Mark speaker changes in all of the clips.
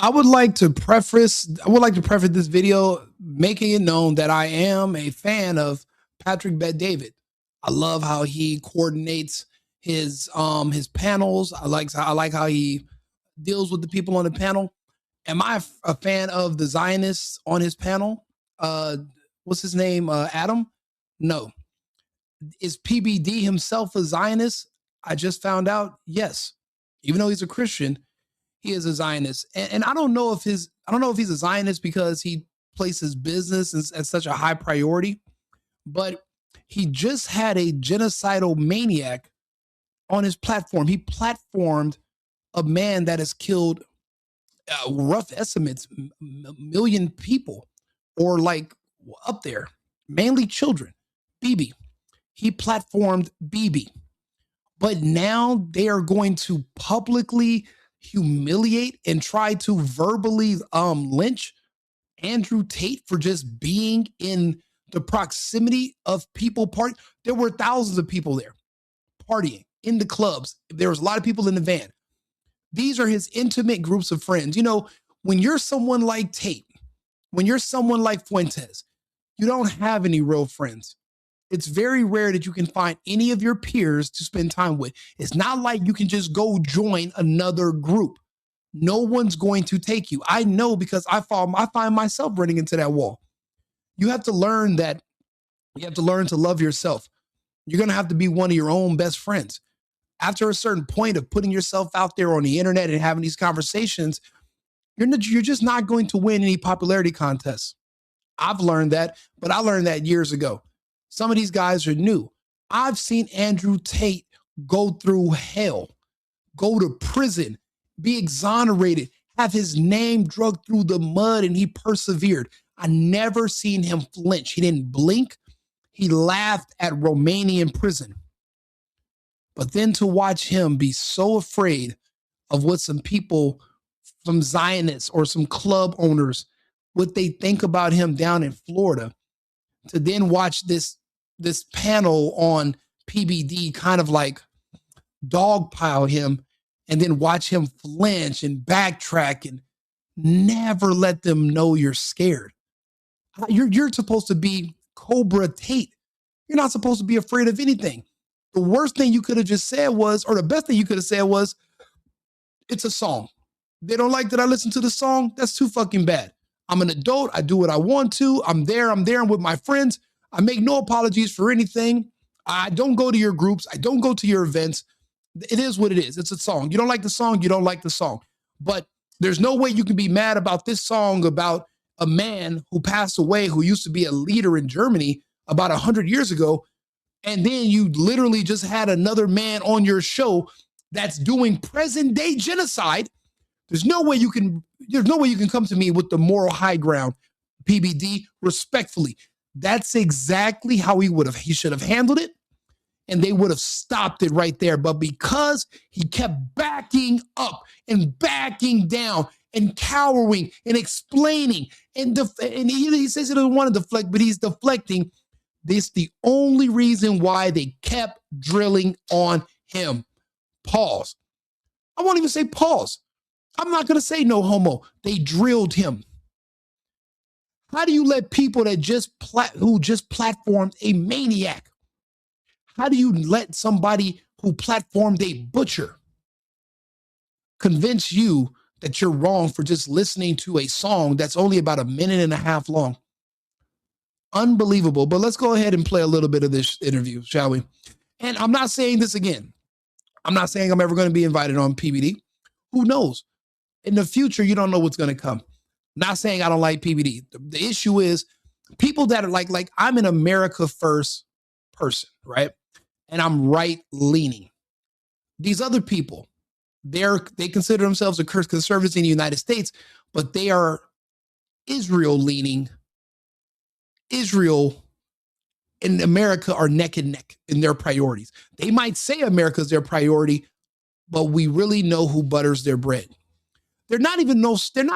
Speaker 1: I would like to preface this video making it known that I am a fan of Patrick Bet David. I love how he coordinates his panels. I like how he deals with the people on the panel. Am I a fan of the Zionists on his panel? Uh what's his name? Adam? No. Is PBD himself a Zionist? I just found out. Yes. Even though he's a Christian, he is a Zionist. And I don't know if he's a Zionist because he places business as such a high priority, but he just had a genocidal maniac on his platform. He platformed a man that has killed rough estimates million people, or like up there, mainly children. BB. He platformed BB. But now they are going to publicly humiliate and try to verbally lynch Andrew Tate for just being in the proximity of people party. There were thousands of people there partying in the clubs. There was a lot of people in the van. These are his intimate groups of friends. When you're someone like Tate, when you're someone like Fuentes, you don't have any real friends. It's very rare that you can find any of your peers to spend time with. It's not like you can just go join another group. No one's going to take you. I know, because I find myself running into that wall. You have to learn that. You have to learn to love yourself. You're going to have to be one of your own best friends. After a certain point of putting yourself out there on the internet and having these conversations, you're just not going to win any popularity contests. I've learned that, but I learned that years ago. Some of these guys are new. I've seen Andrew Tate go through hell, go to prison, be exonerated, have his name dragged through the mud, and he persevered. I never seen him flinch. He didn't blink. He laughed at Romanian prison. But then to watch him be so afraid of what some people, some Zionists or some club owners, what they think about him down in Florida, to then watch this panel on PBD kind of like dogpile him, and then watch him flinch and backtrack and never let them know you're scared. You're supposed to be Cobra Tate. You're not supposed to be afraid of anything. The worst thing you could have just said was, or the best thing you could have said was, it's a song. They don't like that I listen to the song. That's too fucking bad. I'm an adult. I do what I want to. I'm there. I'm with my friends. I make no apologies for anything. I don't go to your groups. I don't go to your events. It is what it is. It's a song. You don't like the song. You don't like the song. But there's no way you can be mad about this song about a man who passed away, who used to be a leader in Germany about 100 years ago. And then you literally just had another man on your show that's doing present day genocide. There's no way you can come to me with the moral high ground, PBD, respectfully. That's exactly how he should have handled it, and they would have stopped it right there. But because he kept backing up and backing down and cowering and explaining, and he says he doesn't want to deflect, but he's deflecting. This is the only reason why they kept drilling on him. Pause. I won't even say pause. I'm not going to say no homo. They drilled him. How do you let people that who just platformed a maniac? How do you let somebody who platformed a butcher convince you that you're wrong for just listening to a song that's only about a minute and a half long? Unbelievable. But let's go ahead and play a little bit of this interview, shall we? And I'm not saying this again. I'm not saying I'm ever going to be invited on PBD. Who knows? In the future, you don't know what's going to come. Not saying I don't like PBD. The issue is people that are like I'm an America first person, right? And I'm right leaning. These other people, they consider themselves a conservatives in the United States, but they are Israel leaning. Israel and America are neck and neck in their priorities. They might say America's their priority, but we really know who butters their bread. They're not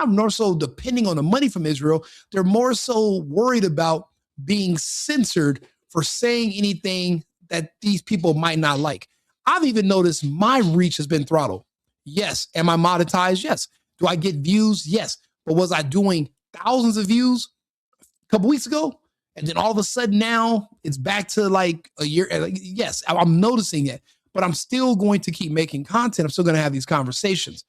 Speaker 1: more so depending on the money from Israel. They're more so worried about being censored for saying anything that these people might not like. I've even noticed my reach has been throttled. Yes. Am I monetized? Yes. Do I get views? Yes. But was I doing thousands of views a couple weeks ago? And then all of a sudden now it's back to like a year. Yes, I'm noticing it, but I'm still going to keep making content. I'm still going to have these conversations.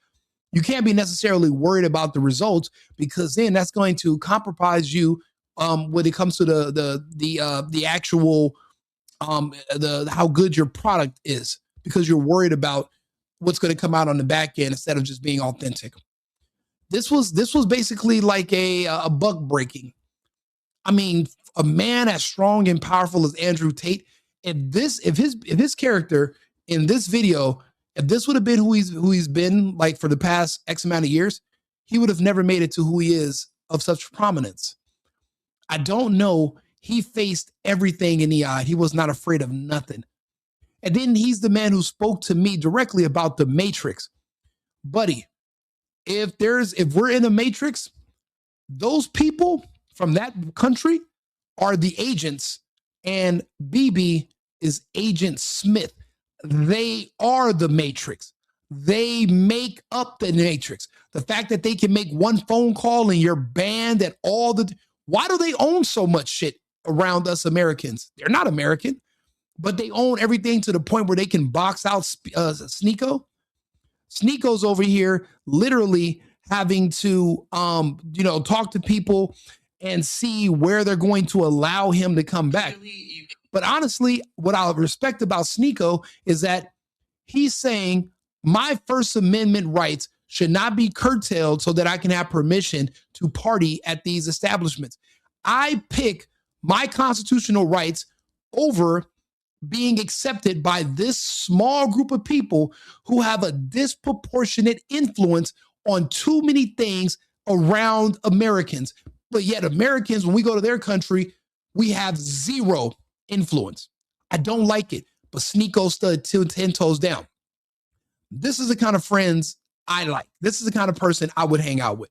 Speaker 1: You can't be necessarily worried about the results, because then that's going to compromise you when it comes to the actual how good your product is, because you're worried about what's going to come out on the back end instead of just being authentic. This was basically like a buck breaking. I mean, a man as strong and powerful as Andrew Tate, if his character in this video, if this would have been who he's been like for the past X amount of years, he would have never made it to who he is of such prominence. I don't know. He faced everything in the eye. He was not afraid of nothing. And then he's the man who spoke to me directly about the Matrix. Buddy, if we're in the Matrix, those people from that country are the agents, and BB is Agent Smith. They are the Matrix. They make up the Matrix. The fact that they can make one phone call and you're banned at why do they own so much shit around us Americans? They're not American, but they own everything to the point where they can box out Sneeko. Sneeko's over here literally having to, talk to people and see where they're going to allow him to come back. But honestly, what I respect about Sneeko is that he's saying my First Amendment rights should not be curtailed so that I can have permission to party at these establishments. I pick my constitutional rights over being accepted by this small group of people who have a disproportionate influence on too many things around Americans. But yet Americans, when we go to their country, we have zero influence. I don't like it, but Sneeko stood 10 toes down. This is the kind of friends I like. This is the kind of person I would hang out with.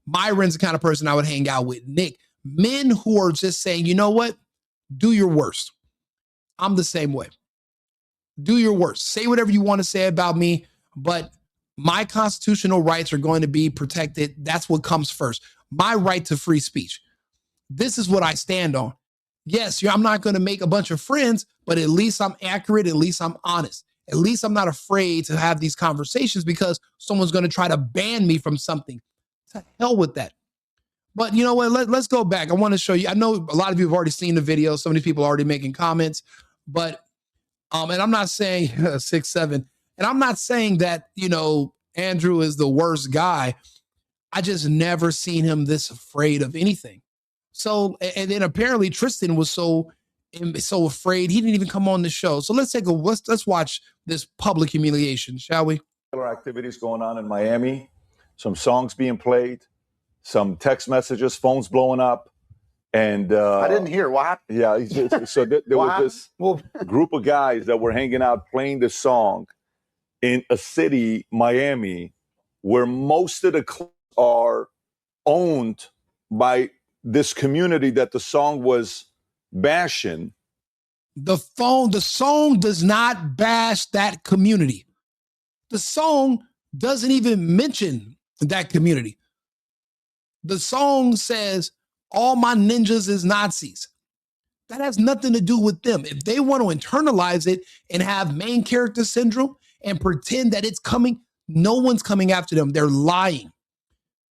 Speaker 1: Myron's the kind of person I would hang out with. Nick, men who are just saying, you know what? Do your worst. I'm the same way. Do your worst. Say whatever you want to say about me, but my constitutional rights are going to be protected. That's what comes first. My right to free speech. This is what I stand on. Yes, I'm not going to make a bunch of friends, but at least I'm accurate. At least I'm honest. At least I'm not afraid to have these conversations because someone's going to try to ban me from something. To hell with that. But you know what? Let's go back. I want to show you. I know a lot of you have already seen the video. So many people are already making comments. But, and I'm not saying 6'7", and I'm not saying that, Andrew is the worst guy. I just never seen him this afraid of anything. So, and then apparently Tristan was so afraid he didn't even come on the show. So let's watch this public humiliation, shall we?
Speaker 2: Activities going on in Miami, some songs being played, some text messages, phones blowing up. And
Speaker 3: I didn't hear what happened.
Speaker 2: Yeah, so there was this group of guys that were hanging out playing this song in a city, Miami, where most of the clubs are owned by this community that the song was bashing.
Speaker 1: The song does not bash that community. The song doesn't even mention that community. The song says, all my ninjas is Nazis. That has nothing to do with them. If they want to internalize it and have main character syndrome and pretend that it's coming, no one's coming after them. They're lying.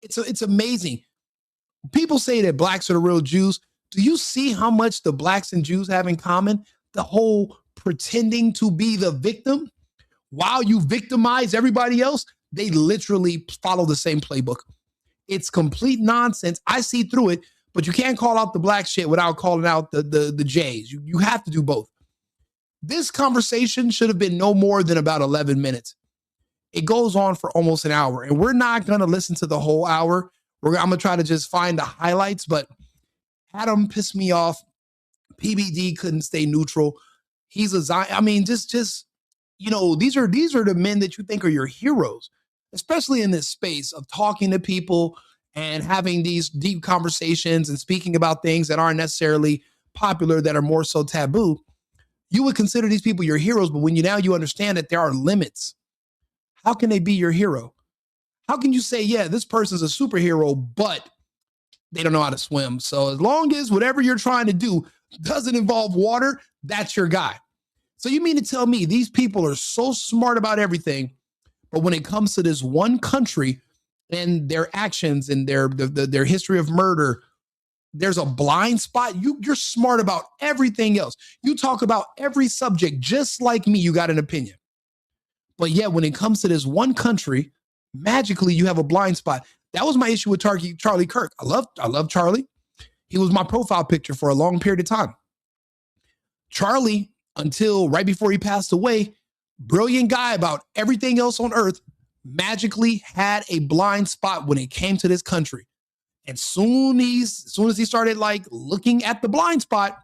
Speaker 1: It's amazing. People say that blacks are the real Jews. Do you see how much the blacks and Jews have in common? The whole pretending to be the victim while you victimize everybody else. They literally follow the same playbook. It's complete nonsense. I see through it, but you can't call out the black shit without calling out the J's. You have to do both. This conversation should have been no more than about 11 minutes. It goes on for almost an hour, and we're not going to listen to the whole hour. I'm going to try to just find the highlights, but Adam pissed me off. PBD couldn't stay neutral. He's a Zion. I mean, just these are the men that you think are your heroes, especially in this space of talking to people and having these deep conversations and speaking about things that aren't necessarily popular, that are more so taboo. You would consider these people your heroes, but when you understand that there are limits, how can they be your hero? How can you say, yeah, this person's a superhero, but they don't know how to swim? So as long as whatever you're trying to do doesn't involve water, that's your guy. So you mean to tell me these people are so smart about everything, but when it comes to this one country and their actions and their history of murder, there's a blind spot? You're smart about everything else. You talk about every subject just like me. You got an opinion. But yet when it comes to this one country, magically you have a blind spot. That was my issue with Charlie Kirk. I love Charlie. He was my profile picture for a long period of time. Charlie, until right before he passed away, brilliant guy about everything else on earth, magically had a blind spot when it came to this country. And soon as he started like looking at the blind spot,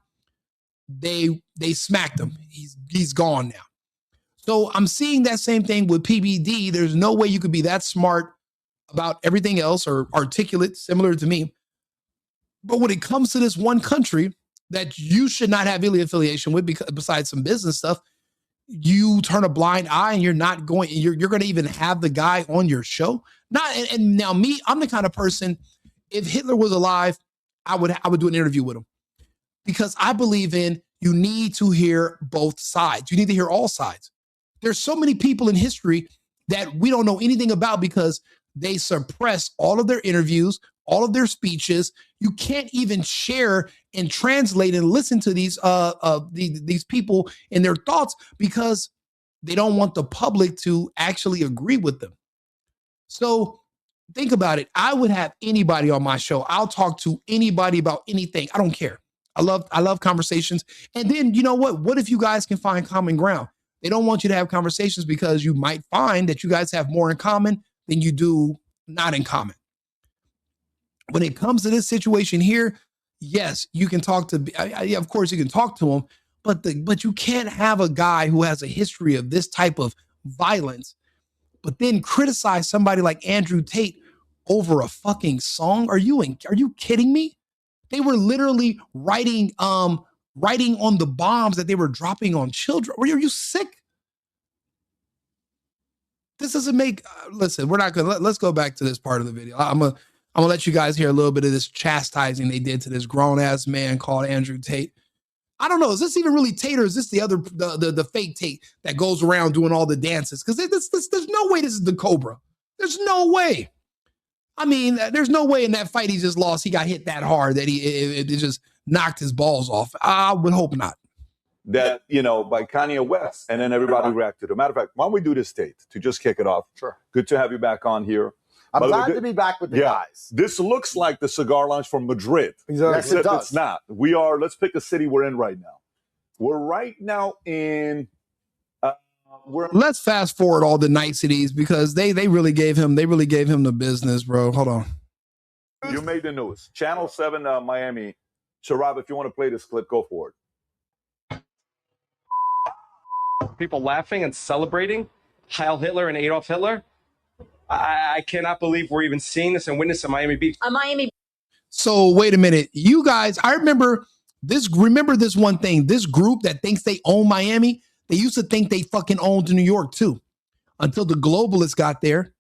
Speaker 1: they smacked him. He's gone now. So I'm seeing that same thing with PBD. There's no way you could be that smart about everything else or articulate, similar to me. But when it comes to this one country that you should not have any affiliation with, because besides some business stuff, you turn a blind eye and you're going to even have the guy on your show. And now me, I'm the kind of person, if Hitler was alive, I would do an interview with him, because I believe you need to hear both sides. You need to hear all sides. There's so many people in history that we don't know anything about because they suppress all of their interviews, all of their speeches. You can't even share and translate and listen to these people and their thoughts because they don't want the public to actually agree with them. So think about it. I would have anybody on my show. I'll talk to anybody about anything. I don't care. I love conversations. And then, you know what? What if you guys can find common ground? They don't want you to have conversations because you might find that you guys have more in common than you do not in common. When it comes to this situation here, yes, you can talk to, of course you can talk to him, but you can't have a guy who has a history of this type of violence, but then criticize somebody like Andrew Tate over a fucking song. Are you kidding me? They were literally writing on the bombs that they were dropping on children. Are you sick? This doesn't make, listen, we're not going to, let's go back to this part of the video. I'm going to let you guys hear a little bit of this chastising they did to this grown ass man called Andrew Tate. I don't know. Is this even really Tate, or is this the other, the fake Tate that goes around doing all the dances? Because there's no way this is the Cobra. There's no way. I mean, there's no way in that fight he just lost, he got hit that hard that it just knocked his balls off. I would hope not.
Speaker 2: That, by Kanye West, and then everybody reacted. As a matter of fact, why don't we do this, Tate, to just kick it off?
Speaker 3: Sure.
Speaker 2: Good to have you back on here.
Speaker 3: I'm glad to be back with the guys.
Speaker 2: This looks like the cigar lounge from Madrid.
Speaker 3: Yes, it does.
Speaker 2: It's not. Let's pick a city we're in right now. We're right now in...
Speaker 1: Let's fast forward all the niceties because they really gave him the business, bro. Hold on.
Speaker 2: You made the news. Channel 7 Miami. Sharab, if you want to play this clip, go for it.
Speaker 4: People laughing and celebrating Heil Hitler and Adolf Hitler. I cannot believe we're even seeing this and witnessing Miami Beach.
Speaker 1: So wait a minute. You guys, I remember this one thing. This group that thinks they own Miami, they used to think they fucking owned New York too, until the globalists got there.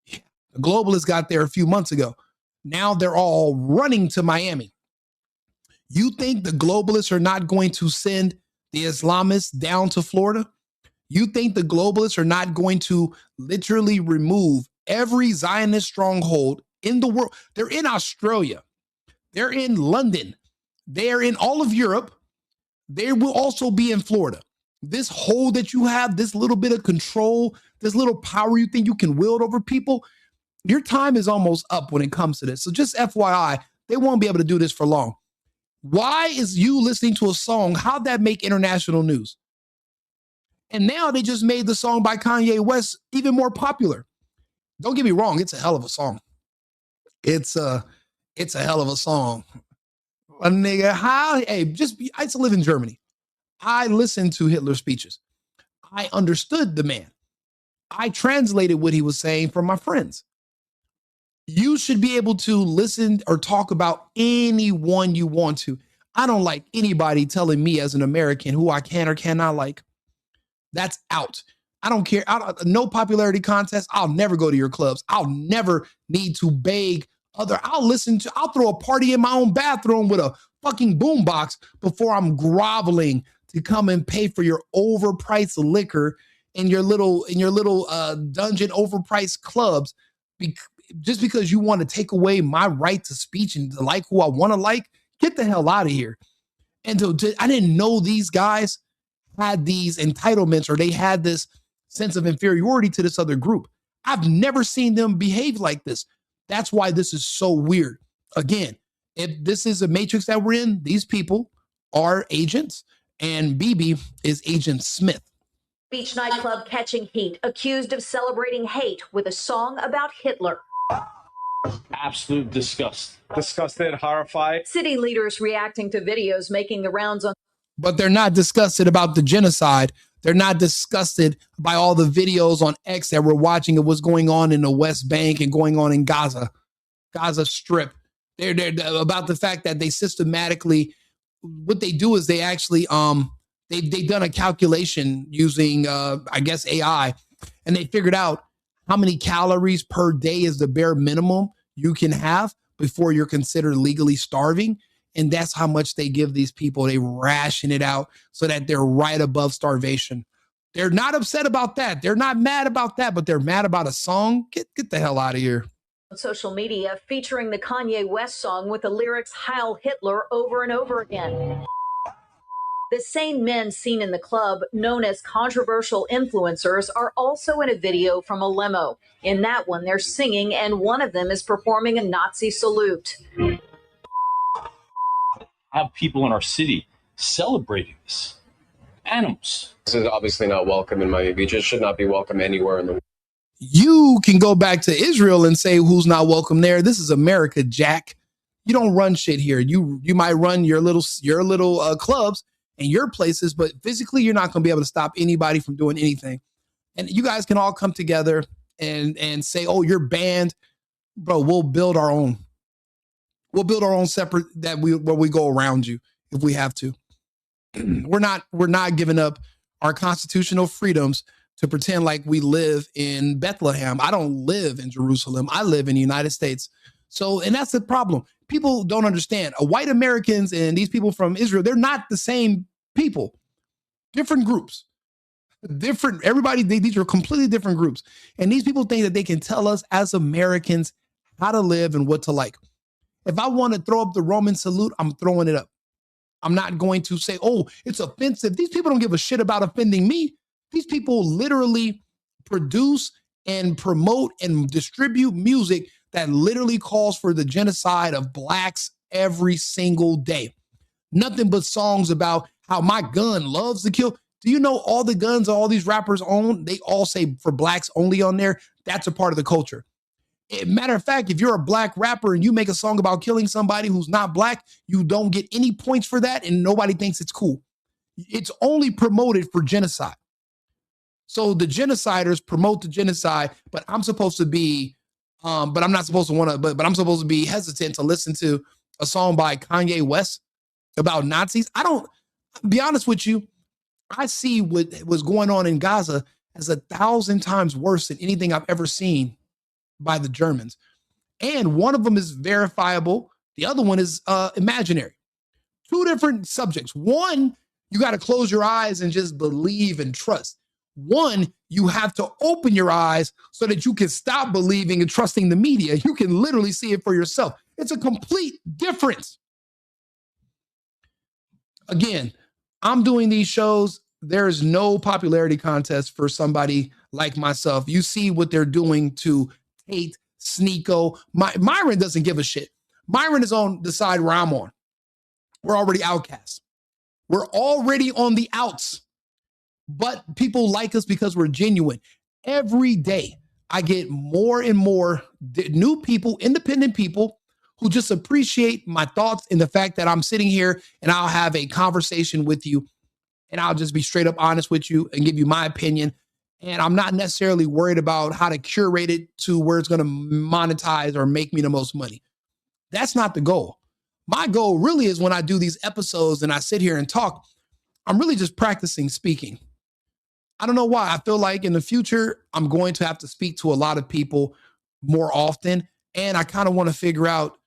Speaker 1: The globalists got there a few months ago. Now they're all running to Miami. You think the globalists are not going to send the Islamists down to Florida? You think the globalists are not going to literally remove every Zionist stronghold in the world? They're in Australia. They're in London. They're in all of Europe. They will also be in Florida. This hold that you have, this little bit of control, this little power you think you can wield over people, your time is almost up when it comes to this. So just FYI, they won't be able to do this for long. Why is you listening to a song? How'd that make international news? And now they just made the song by Kanye West even more popular. Don't get me wrong, it's a hell of a song. It's a hell of a song. A nigga, I used to live in Germany. I listened to Hitler's speeches. I understood the man. I translated what he was saying for my friends. You should be able to listen or talk about anyone you want to. I don't like anybody telling me as an American who I can or cannot like. That's out. I don't care. No popularity contest. I'll never go to your clubs. I'll never need to beg I'll throw a party in my own bathroom with a fucking boombox before I'm groveling to come and pay for your overpriced liquor in your little dungeon overpriced clubs. Just because you want to take away my right to speech and to like who I want to like, get the hell out of here. And I didn't know these guys had these entitlements or they had this sense of inferiority to this other group. I've never seen them behave like this. That's why this is so weird. Again, if this is a matrix that we're in, these people are agents, and BB is Agent Smith.
Speaker 5: Beach nightclub catching heat, accused of celebrating hate with a song about Hitler.
Speaker 6: Absolute disgust.
Speaker 4: Disgusted, horrified.
Speaker 5: City leaders reacting to videos making the rounds on.
Speaker 1: But they're not disgusted about the genocide. They're not disgusted by all the videos on X that we're watching of what's going on in the West Bank and going on in Gaza Strip. They're about the fact that they systematically, what they do is they actually, they've done a calculation using, I guess, AI, and they figured out how many calories per day is the bare minimum you can have before you're considered legally starving. And that's how much they give these people. They ration it out so that they're right above starvation. They're not upset about that. They're not mad about that, but they're mad about a song. Get the hell out of here.
Speaker 5: Social media featuring the Kanye West song with the lyrics Heil Hitler over and over again. The same men seen in the club, known as controversial influencers, are also in a video from a limo. In that one, they're singing, and one of them is performing a Nazi salute.
Speaker 6: Have people in our city celebrating this. Animals.
Speaker 7: This is obviously not welcome in Miami Beach. It should not be welcome anywhere in the world.
Speaker 1: You can go back to Israel and say who's not welcome there. This is America, Jack. You don't run shit here. You might run your little clubs and your places, but physically you're not going to be able to stop anybody from doing anything. And you guys can all come together and say, "Oh, you're banned, bro. We'll build our own. We'll build our own separate where we go around you if we have to." We're not giving up our constitutional freedoms to pretend like we live in Bethlehem. I don't live in Jerusalem. I live in the United States. So, and that's the problem. People don't understand. White Americans and these people from Israel, they're not the same people. Different groups. Everybody, these are completely different groups. And these people think that they can tell us as Americans how to live and what to like. If I want to throw up the Roman salute, I'm throwing it up. I'm not going to say, "Oh, it's offensive." These people don't give a shit about offending me. These people literally produce and promote and distribute music that literally calls for the genocide of blacks every single day. Nothing but songs about how my gun loves to kill. Do you know all the guns all these rappers own? They all say for blacks only on there. That's a part of the culture. Matter of fact, if you're a black rapper and you make a song about killing somebody who's not black, you don't get any points for that and nobody thinks it's cool. It's only promoted for genocide. So the genociders promote the genocide, but I'm supposed to be, but I'm not supposed to want to, but I'm supposed to be hesitant to listen to a song by Kanye West about Nazis. Be honest with you, I see what was going on in Gaza as 1,000 times worse than anything I've ever seen by the Germans. And one of them is verifiable. The other one is imaginary. Two different subjects. One, you got to close your eyes and just believe and trust. One, you have to open your eyes so that you can stop believing and trusting the media. You can literally see it for yourself. It's a complete difference. Again, I'm doing these shows. There's no popularity contest for somebody like myself. You see what they're doing to Tate, Sneeko. Myron doesn't give a shit. Myron is on the side where I'm on. We're already outcasts. We're already on the outs. But people like us because we're genuine. Every day, I get more and more new people, independent people, who just appreciate my thoughts and the fact that I'm sitting here and I'll have a conversation with you and I'll just be straight up honest with you and give you my opinion. And I'm not necessarily worried about how to curate it to where it's going to monetize or make me the most money. That's not the goal. My goal really is when I do these episodes and I sit here and talk, I'm really just practicing speaking. I don't know why. I feel like in the future, I'm going to have to speak to a lot of people more often. And I kind of want to figure out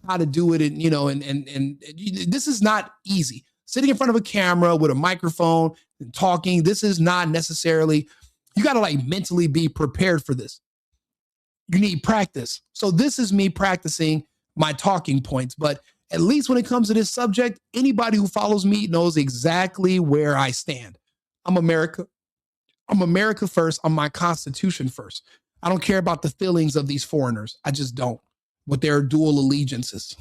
Speaker 1: how to do it. And, and this is not easy. Sitting in front of a camera with a microphone and talking, this is not necessarily, you got to like mentally be prepared for this. You need practice. So this is me practicing my talking points. But at least when it comes to this subject, anybody who follows me knows exactly where I stand. I'm America. I'm America first. I'm my Constitution first. I don't care about the feelings of these foreigners. I just don't, with their dual allegiances.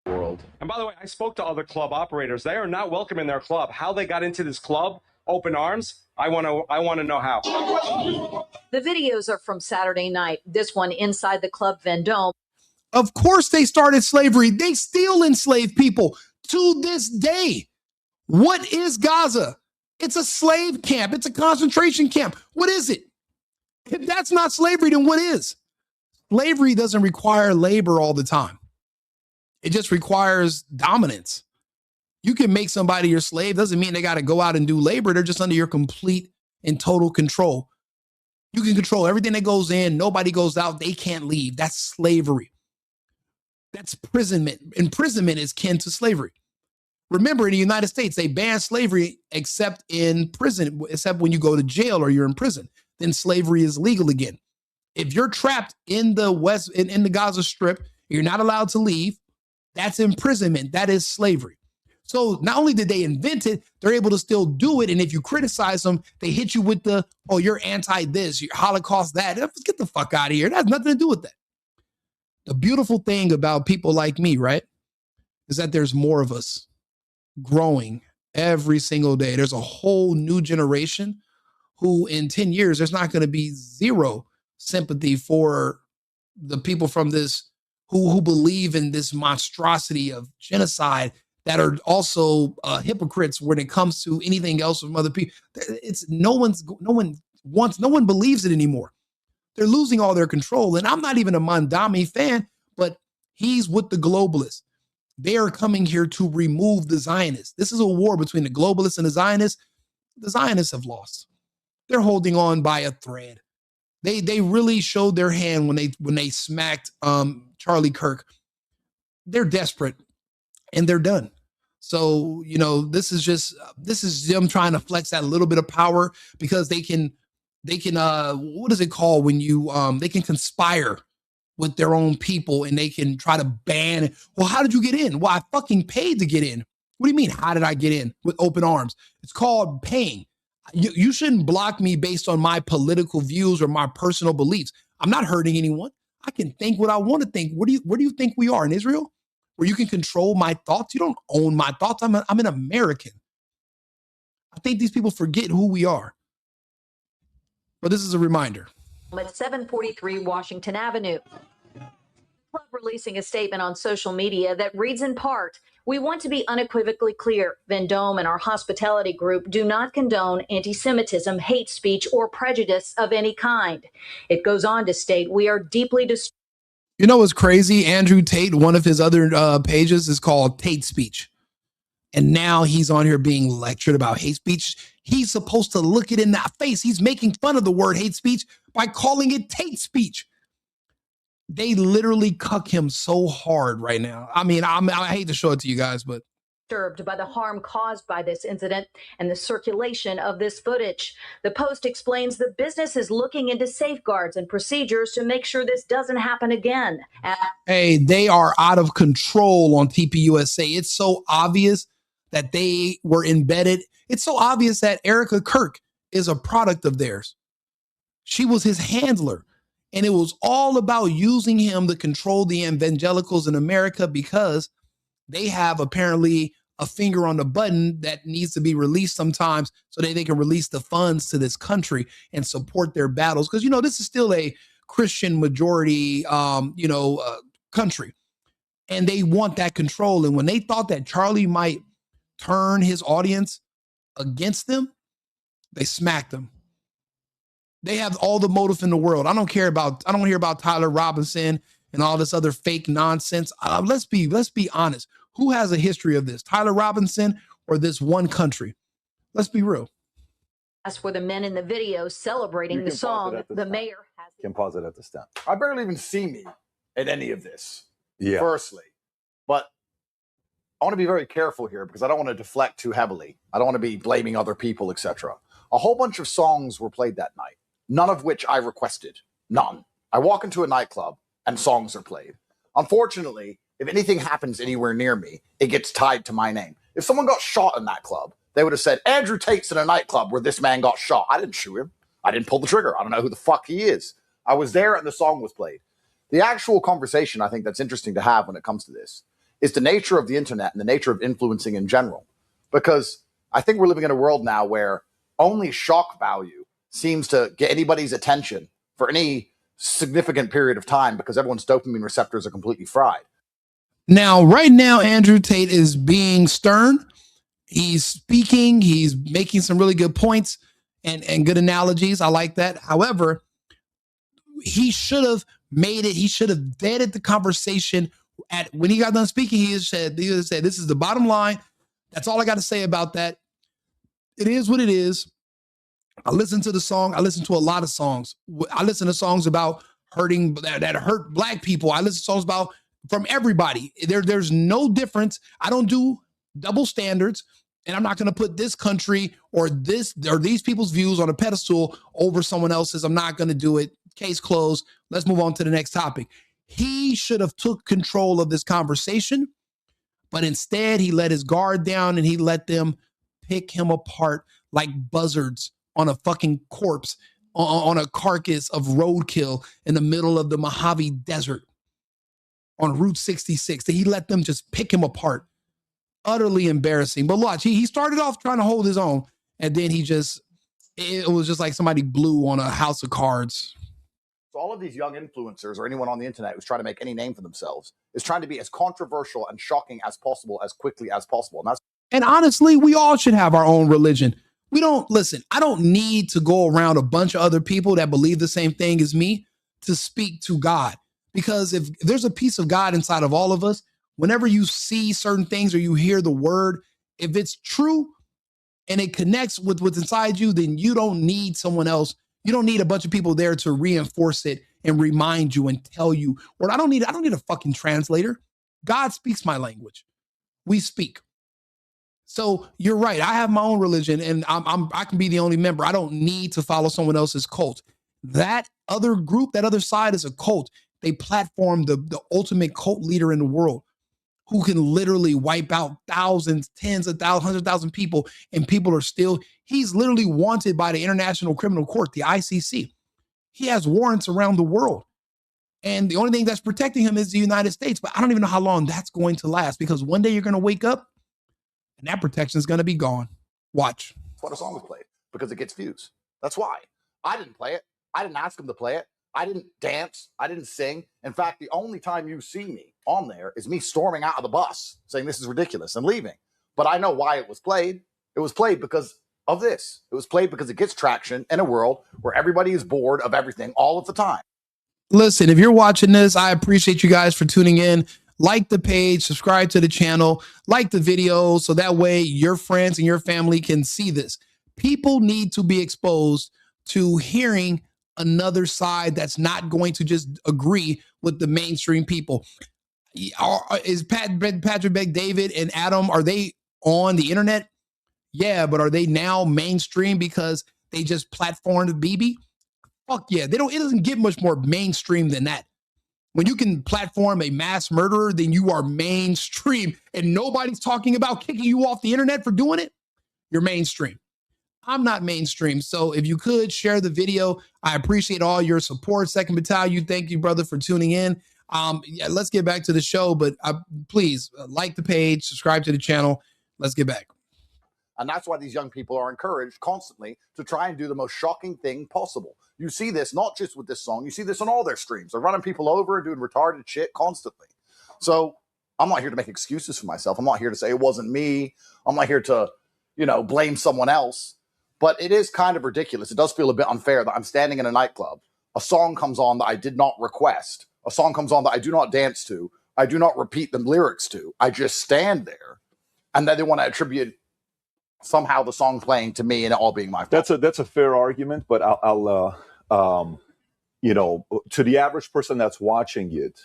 Speaker 4: World. And by the way, I spoke to other club operators. They are not welcome in their club. How they got into this club, open arms, I want to know how.
Speaker 5: The videos are from Saturday night. This one inside the Club Vendome.
Speaker 1: Of course they started slavery. They still enslave people to this day. What is Gaza? It's a slave camp. It's a concentration camp. What is it? If that's not slavery, then what is? Slavery doesn't require labor all the time. It just requires dominance. You can make somebody your slave. Doesn't mean they got to go out and do labor. They're just under your complete and total control. You can control everything that goes in. Nobody goes out. They can't leave. That's slavery. That's imprisonment. Imprisonment is kin to slavery. Remember, in the United States, they ban slavery except in prison, except when you go to jail or you're in prison. Then slavery is legal again. If you're trapped in the West, in the Gaza Strip, you're not allowed to leave. That's imprisonment. That is slavery. So not only did they invent it, they're able to still do it. And if you criticize them, they hit you with the, oh, you're anti this, you're Holocaust that. Get the fuck out of here. That has nothing to do with that. The beautiful thing about people like me, right, is that there's more of us growing every single day. There's a whole new generation who in 10 years, there's not going to be zero sympathy for the people from this who believe in this monstrosity of genocide that are also hypocrites when it comes to anything else from other people. It's no one believes it anymore. They're losing all their control. And I'm not even a Mandami fan, but he's with the globalists. They are coming here to remove the Zionists. This is a war between the globalists and the Zionists. The Zionists have lost. They're holding on by a thread. They really showed their hand when they smacked Charlie Kirk. They're desperate and they're done. So, this is them trying to flex that little bit of power because they can what is it called when you they can conspire with their own people and they can try to ban it. Well, how did you get in? Well, I fucking paid to get in. What do you mean? How did I get in with open arms? It's called paying. You shouldn't block me based on my political views or my personal beliefs. I'm not hurting anyone. I can think what I want to think. Where do you think we are in Israel? Where you can control my thoughts? You don't own my thoughts. I'm an American. I think these people forget who we are. But this is a reminder.
Speaker 5: At 743 Washington Avenue. Club releasing a statement on social media that reads in part, "We want to be unequivocally clear. Vendome and our hospitality group do not condone anti-Semitism, hate speech, or prejudice of any kind." It goes on to state, "We are deeply disturbed."
Speaker 1: You know what's crazy? Andrew Tate, one of his other pages is called Tate Speech. And now he's on here being lectured about hate speech. He's supposed to look it in the face. He's making fun of the word hate speech by calling it Tate speech. They literally cuck him so hard right now. I mean, I hate to show it to you guys, but
Speaker 5: disturbed by the harm caused by this incident and the circulation of this footage. The Post explains the business is looking into safeguards and procedures to make sure this doesn't happen again.
Speaker 1: Hey, they are out of control on TPUSA. It's so obvious that they were embedded. It's so obvious that Erica Kirk is a product of theirs. She was his handler. And it was all about using him to control the evangelicals in America because they have apparently a finger on the button that needs to be released sometimes so that they can release the funds to this country and support their battles. Because, this is still a Christian majority, country. And they want that control. And when they thought that Charlie might turn his audience against them, they smacked him. They have all the motive in the world. I don't hear about Tyler Robinson and all this other fake nonsense. Let's be honest. Who has a history of this? Tyler Robinson or this one country? Let's be real.
Speaker 5: As for the men in the video celebrating the song, the mayor has...
Speaker 2: Can pause it at this time.
Speaker 3: I barely even see me at any of this,
Speaker 2: Yeah.
Speaker 3: firstly. But I want to be very careful here because I don't want to deflect too heavily. I don't want to be blaming other people, etc. A whole bunch of songs were played that night, none of which I requested. None. I walk into a nightclub and songs are played. Unfortunately, if anything happens anywhere near me, it gets tied to my name. If someone got shot in that club, they would have said, Andrew Tate's in a nightclub where this man got shot. I didn't shoot him. I didn't pull the trigger. I don't know who the fuck he is. I was there and the song was played. The actual conversation I think that's interesting to have when it comes to this is the nature of the internet and the nature of influencing in general. Because I think we're living in a world now where only shock value seems to get anybody's attention for any significant period of time because everyone's dopamine receptors are completely fried.
Speaker 1: Now, right now, Andrew Tate is being stern. He's speaking. He's making some really good points and good analogies. I like that. However, he should have made it. He should have vetted the conversation when he got done speaking. He said, this is the bottom line. That's all I got to say about that. It is what it is. I listen to the song. I listen to a lot of songs. I listen to songs about hurting that hurt black people. I listen to songs about from everybody. There's no difference. I don't do double standards, and I'm not going to put this country or these people's views on a pedestal over someone else's. I'm not going to do it. Case closed. Let's move on to the next topic. He should have took control of this conversation, but instead he let his guard down and he let them pick him apart like buzzards on a fucking corpse, on a carcass of roadkill in the middle of the Mojave Desert on Route 66. He let them just pick him apart. Utterly embarrassing. But watch, he started off trying to hold his own, and then it was just like somebody blew on a house of cards.
Speaker 3: So all of these young influencers or anyone on the internet who's trying to make any name for themselves is trying to be as controversial and shocking as possible, as quickly as possible.
Speaker 1: And honestly, we all should have our own religion. I don't need to go around a bunch of other people that believe the same thing as me to speak to God. Because if there's a piece of God inside of all of us, whenever you see certain things or you hear the word, if it's true and it connects with what's inside you, then you don't need someone else. You don't need a bunch of people there to reinforce it and remind you and tell you. Or I don't need a fucking translator. God speaks my language. We speak. So you're right. I have my own religion, and I can be the only member. I don't need to follow someone else's cult. That other group, that other side is a cult. They platform the ultimate cult leader in the world who can literally wipe out thousands, tens of thousands, 100,000 people, and people are still, he's literally wanted by the International Criminal Court, the ICC. He has warrants around the world. And the only thing that's protecting him is the United States. But I don't even know how long that's going to last, because one day you're going to wake up and that protection is going to be gone. Watch.
Speaker 3: That's why the song was played, because it gets views. That's why. I didn't play it. I didn't ask him to play it. I didn't dance. I didn't sing. In fact, the only time you see me on there is me storming out of the bus saying this is ridiculous and leaving. But I know why it was played. It was played because of this. It was played because it gets traction in a world where everybody is bored of everything all of the time.
Speaker 1: Listen, if you're watching this, I appreciate you guys for tuning in. Like the page, subscribe to the channel, like the video, so that way your friends and your family can see this. People need to be exposed to hearing another side that's not going to just agree with the mainstream people. Is Patrick Bet-David and Adam, are they on the internet? Yeah, but are they now mainstream because they just platformed BB? Fuck yeah. It doesn't get much more mainstream than that. When you can platform a mass murderer, then you are mainstream, and nobody's talking about kicking you off the internet for doing it. You're mainstream. I'm not mainstream. So if you could share the video, I appreciate all your support. Second Battalion, thank you, brother, for tuning in. Yeah, let's get back to the show, but please like the page, subscribe to the channel. Let's get back.
Speaker 3: And that's why these young people are encouraged constantly to try and do the most shocking thing possible. You see this not just with this song. You see this on all their streams. They're running people over and doing retarded shit constantly. So I'm not here to make excuses for myself. I'm not here to say it wasn't me. I'm not here to, blame someone else. But it is kind of ridiculous. It does feel a bit unfair that I'm standing in a nightclub. A song comes on that I did not request. A song comes on that I do not dance to. I do not repeat the lyrics to. I just stand there. And then they want to attribute somehow the song playing to me and it all being my fault.
Speaker 2: That's a fair argument, but I'll to the average person that's watching it,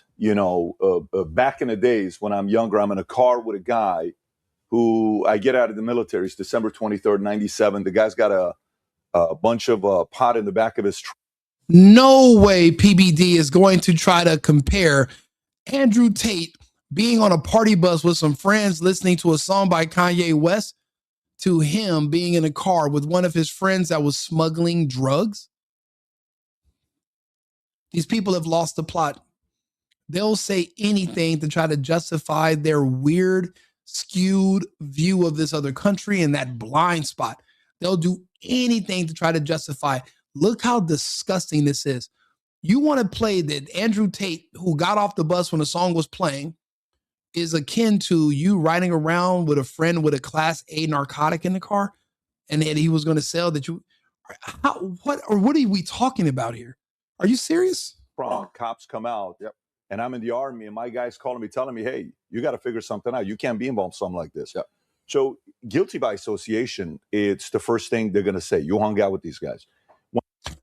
Speaker 2: back in the days when I'm younger, I'm in a car with a guy who I get out of the military. It's December 23rd, 97. The guy's got a bunch of pot in the back of his truck.
Speaker 1: No way PBD is going to try to compare Andrew Tate being on a party bus with some friends listening to a song by Kanye West to him being in a car with one of his friends that was smuggling drugs. These people have lost the plot. They'll say anything to try to justify their weird, skewed view of this other country and that blind spot. They'll do anything to try to justify. Look how disgusting this is. You want to play that Andrew Tate, who got off the bus when the song was playing, is akin to you riding around with a friend with a Class A narcotic in the car, and that he was going to sell that you. What are we talking about here? Are you serious?
Speaker 2: Cops come out, and I'm in the Army, and my guy's calling me, telling me, hey, you got to figure something out. You can't be involved in something like this. Yep. So guilty by association, it's the first thing they're going to say. You hung out with these guys.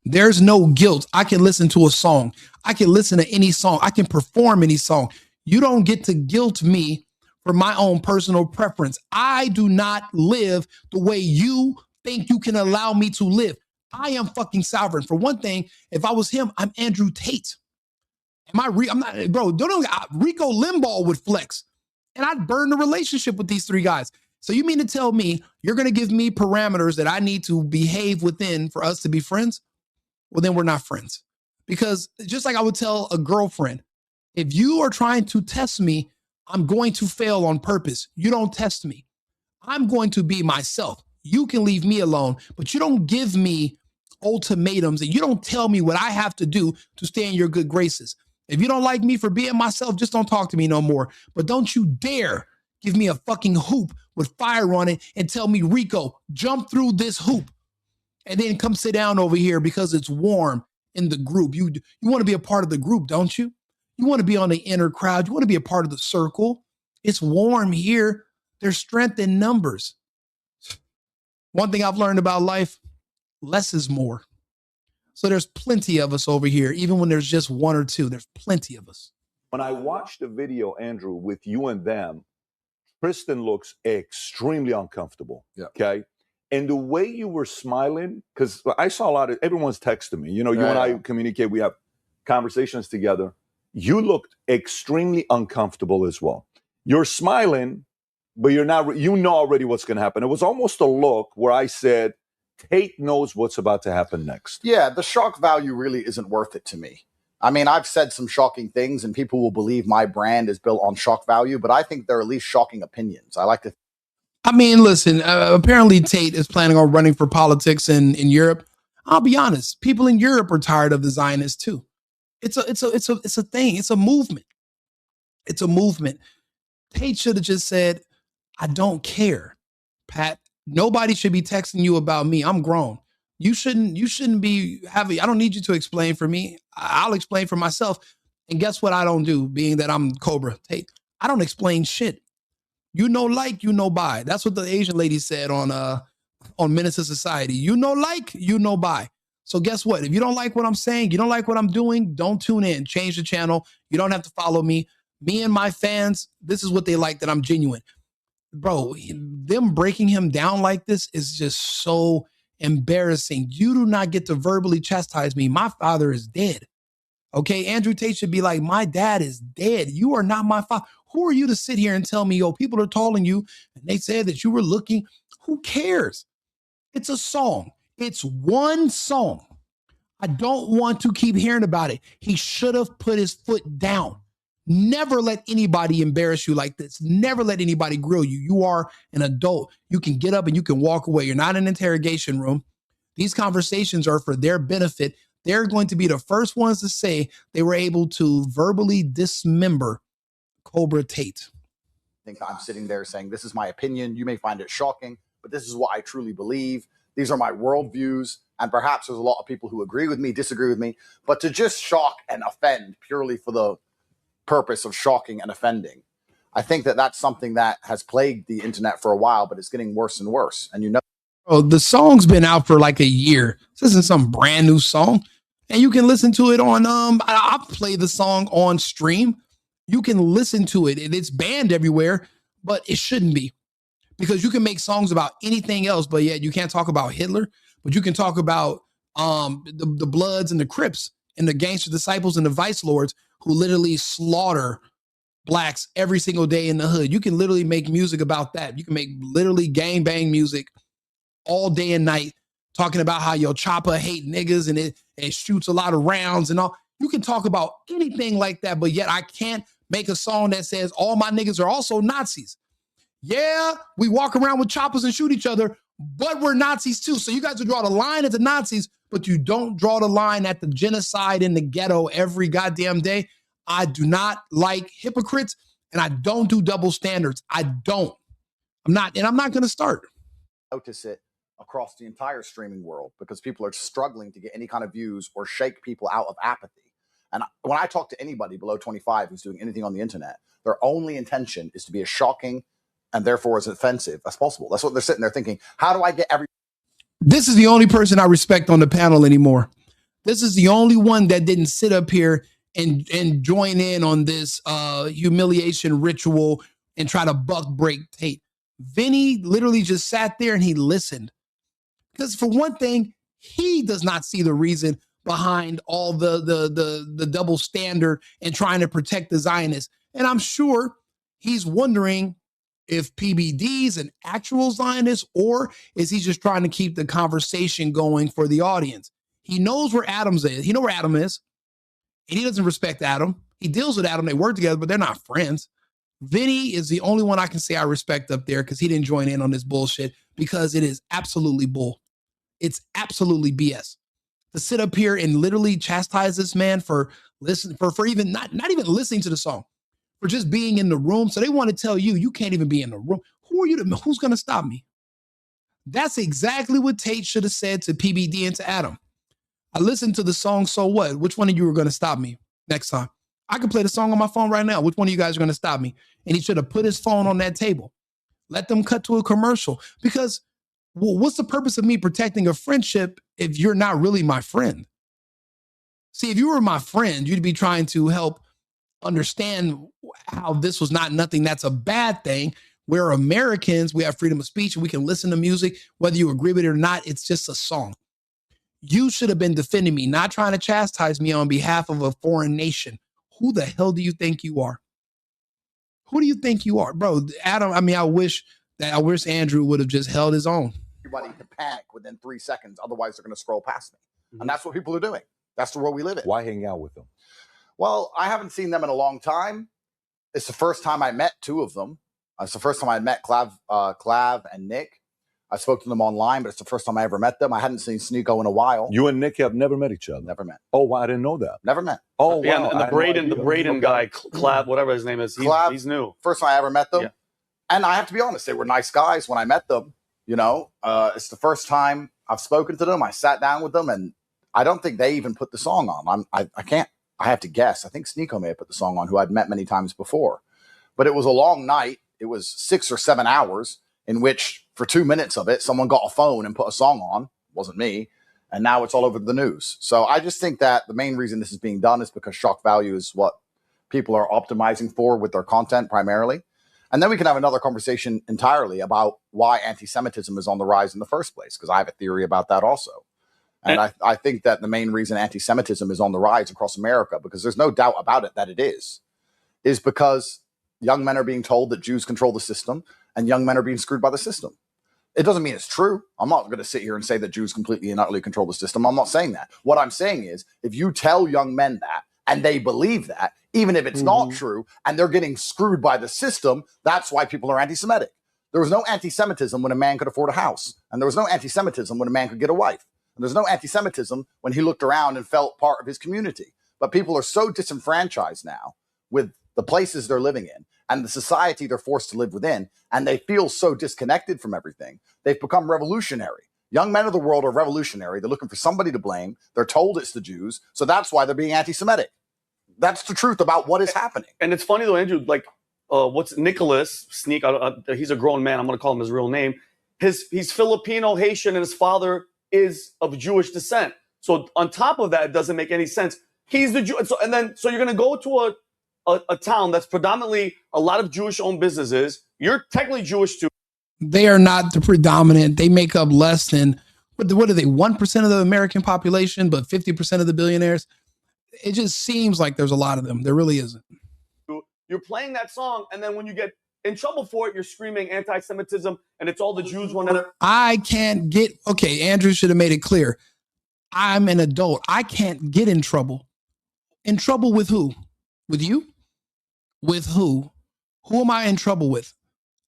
Speaker 1: There's no guilt. I can listen to a song. I can listen to any song. I can perform any song. You don't get to guilt me for my own personal preference. I do not live the way you think you can allow me to live. I am fucking sovereign. For one thing, if I was him, I'm Andrew Tate. I'm not, bro. Rico Limbaugh would flex, and I'd burn the relationship with these three guys. So you mean to tell me you're going to give me parameters that I need to behave within for us to be friends? Well, then we're not friends. Because just like I would tell a girlfriend, if you are trying to test me, I'm going to fail on purpose. You don't test me. I'm going to be myself. You can leave me alone, but you don't give me ultimatums and you don't tell me what I have to do to stay in your good graces. If you don't like me for being myself, just don't talk to me no more. But don't you dare give me a fucking hoop with fire on it and tell me, Rico, jump through this hoop and then come sit down over here because it's warm in the group. You want to be a part of the group, don't you? You want to be on the inner crowd. You want to be a part of the circle. It's warm here. There's strength in numbers. One thing I've learned about life, less is more. So there's plenty of us over here, even when there's just one or two, there's plenty of us.
Speaker 2: When I watched the video, Andrew, with you and them, Tristan looks extremely uncomfortable. Yeah. Okay. And the way you were smiling, because I saw a lot of, everyone's texting me, you and I communicate, we have conversations together. You looked extremely uncomfortable as well. You're smiling, but you're not, you know already what's going to happen. It was almost a look where I said, Tate knows what's about to happen next.
Speaker 3: Yeah, the shock value really isn't worth it to me. I mean, I've said some shocking things and people will believe my brand is built on shock value, but I think they're at least shocking opinions. I like to.
Speaker 1: I mean, listen, apparently Tate is planning on running for politics in Europe. I'll be honest. People in Europe are tired of the Zionists too. It's a thing. It's a movement. It's a movement. Tate should have just said, I don't care, Pat. Nobody should be texting you about me. I'm grown. You shouldn't be having, I don't need you to explain for me. I'll explain for myself. And guess what I don't do, being that I'm Cobra Tate? I don't explain shit. You know like, you know buy. That's what the Asian lady said on Menace to Society. You know like, you know buy. So guess what? If you don't like what I'm saying, you don't like what I'm doing, don't tune in. Change the channel. You don't have to follow me. Me and my fans, this is what they like, that I'm genuine. Bro, them breaking him down like this is just so embarrassing. You do not get to verbally chastise me. My father is dead. Okay, Andrew Tate should be like, my dad is dead. You are not my father. Who are you to sit here and tell me, yo, people are calling you and they said that you were looking? Who cares? It's a song. It's one song. I don't want to keep hearing about it. He should have put his foot down. Never let anybody embarrass you like this. Never let anybody grill you. You are an adult. You can get up and you can walk away. You're not in an interrogation room. These conversations are for their benefit. They're going to be the first ones to say they were able to verbally dismember Cobra Tate.
Speaker 3: I think I'm sitting there saying, this is my opinion. You may find it shocking, but this is what I truly believe. These are my worldviews. And perhaps there's a lot of people who agree with me, disagree with me. But to just shock and offend purely for the purpose of shocking and offending, I think that that's something that has plagued the internet for a while, but it's getting worse and worse. And you know,
Speaker 1: the song's been out for like a year. This isn't some brand new song, and you can listen to it on. I'll play the song on stream. You can listen to it, and it's banned everywhere, but it shouldn't be, because you can make songs about anything else, but yet you can't talk about Hitler. But you can talk about the Bloods and the Crips and the Gangster Disciples and the Vice Lords who literally slaughter blacks every single day in the hood. You can literally make music about that. You can make literally gangbang music all day and night, talking about how your chopper hate niggas and it shoots a lot of rounds and all. You can talk about anything like that, but yet I can't make a song that says all my niggas are also Nazis. Yeah, we walk around with choppers and shoot each other, but we're Nazis too. So you guys will draw the line at the Nazis, but you don't draw the line at the genocide in the ghetto every goddamn day. I do not like hypocrites, and I don't do double standards. I'm not going to start.
Speaker 3: Notice it across the entire streaming world because people are struggling to get any kind of views or shake people out of apathy. And when I talk to anybody below 25 who's doing anything on the internet, their only intention is to be as shocking and therefore as offensive as possible. That's what they're sitting there thinking. How do I get every...
Speaker 1: This is the only person I respect on the panel anymore. This is the only one that didn't sit up here and join in on this humiliation ritual and try to buck break Tate. Vinny literally just sat there and he listened. Because for one thing, he does not see the reason behind all the double standard and trying to protect the Zionists. And I'm sure he's wondering if PBD's an actual Zionist or is he just trying to keep the conversation going for the audience. He knows where Adams is. He knows where Adam is. And he doesn't respect Adam. He deals with Adam. They work together, but they're not friends. Vinny is the only one I can say I respect up there because he didn't join in on this bullshit, because it is absolutely bull. It's absolutely BS. To sit up here and literally chastise this man for even not even listening to the song, for just being in the room. So they want to tell you can't even be in the room. Who are you who's going to stop me? That's exactly what Tate should have said to PBD and to Adam. I listened to the song, so what? Which one of you are going to stop me next time? I can play the song on my phone right now. Which one of you guys are going to stop me? And he should have put his phone on that table. Let them cut to a commercial. Because what's the purpose of me protecting a friendship if you're not really my friend? See, if you were my friend, you'd be trying to help understand how this was not nothing that's a bad thing. We're Americans. We have freedom of speech and we can listen to music, whether you agree with it or not. It's just a song. You should have been defending me, not trying to chastise me on behalf of a foreign nation. Who the hell do you think you are? Who do you think you are? Bro, Adam, I wish Andrew would have just held his own.
Speaker 3: Everybody to panic within 3 seconds. Otherwise, they're going to scroll past me. Mm-hmm. And that's what people are doing. That's the world we live in.
Speaker 2: Why hang out with them?
Speaker 3: Well, I haven't seen them in a long time. It's the first time I met two of them. It's the first time I met Clav and Nick. I spoke to them online, but it's the first time I ever met them. I hadn't seen Sneeko in a while.
Speaker 2: You and Nick have never met each other?
Speaker 3: Never met.
Speaker 2: Oh, wow, I didn't know that.
Speaker 3: Never met.
Speaker 2: Oh,
Speaker 8: yeah,
Speaker 2: wow.
Speaker 8: And the Braden guy, Clav, whatever his name is, he's new.
Speaker 3: First time I ever met them.
Speaker 8: Yeah.
Speaker 3: And I have to be honest, they were nice guys when I met them. You know, it's the first time I've spoken to them. I sat down with them, and I don't think they even put the song on. I have to guess. I think Sneeko may have put the song on, who I'd met many times before. But it was a long night. It was 6 or 7 hours in which, for 2 minutes of it, someone got a phone and put a song on. It wasn't me. And now it's all over the news. So I just think that the main reason this is being done is because shock value is what people are optimizing for with their content primarily. And then we can have another conversation entirely about why anti-Semitism is on the rise in the first place, because I have a theory about that also. And I think that the main reason anti-Semitism is on the rise across America, because there's no doubt about it that it is because young men are being told that Jews control the system and young men are being screwed by the system. It doesn't mean it's true. I'm not going to sit here and say that Jews completely and utterly control the system. I'm not saying that. What I'm saying is, if you tell young men that and they believe that, even if it's not true and they're getting screwed by the system, that's why people are anti-Semitic. There was no anti-Semitism when a man could afford a house. And there was no anti-Semitism when a man could get a wife. And there's no anti-Semitism when he looked around and felt part of his community. But people are so disenfranchised now with the places they're living in and the society they're forced to live within, and they feel so disconnected from everything. They've become revolutionary. Young men of the world are revolutionary. They're looking for somebody to blame. They're told it's the Jews. So that's why they're being anti-Semitic. That's the truth about what is happening.
Speaker 8: And it's funny though, Andrew, like what's Nicholas Sneak? He's a grown man. I'm going to call him his real name. He's Filipino, Haitian, and his father is of Jewish descent. So on top of that, it doesn't make any sense. He's the Jew. So you're going to go to a town that's predominantly a lot of Jewish-owned businesses. You're technically Jewish too.
Speaker 1: They are not the predominant. They make up less than, what are they, 1% of the American population, but 50% of the billionaires? It just seems like there's a lot of them. There really isn't.
Speaker 8: You're playing that song, and then when you get in trouble for it, you're screaming anti-Semitism, and it's all the Jews want to.
Speaker 1: I can't get, okay, Andrew should have made it clear. I'm an adult. I can't get in trouble. In trouble with who? With you? With who? Who am I in trouble with?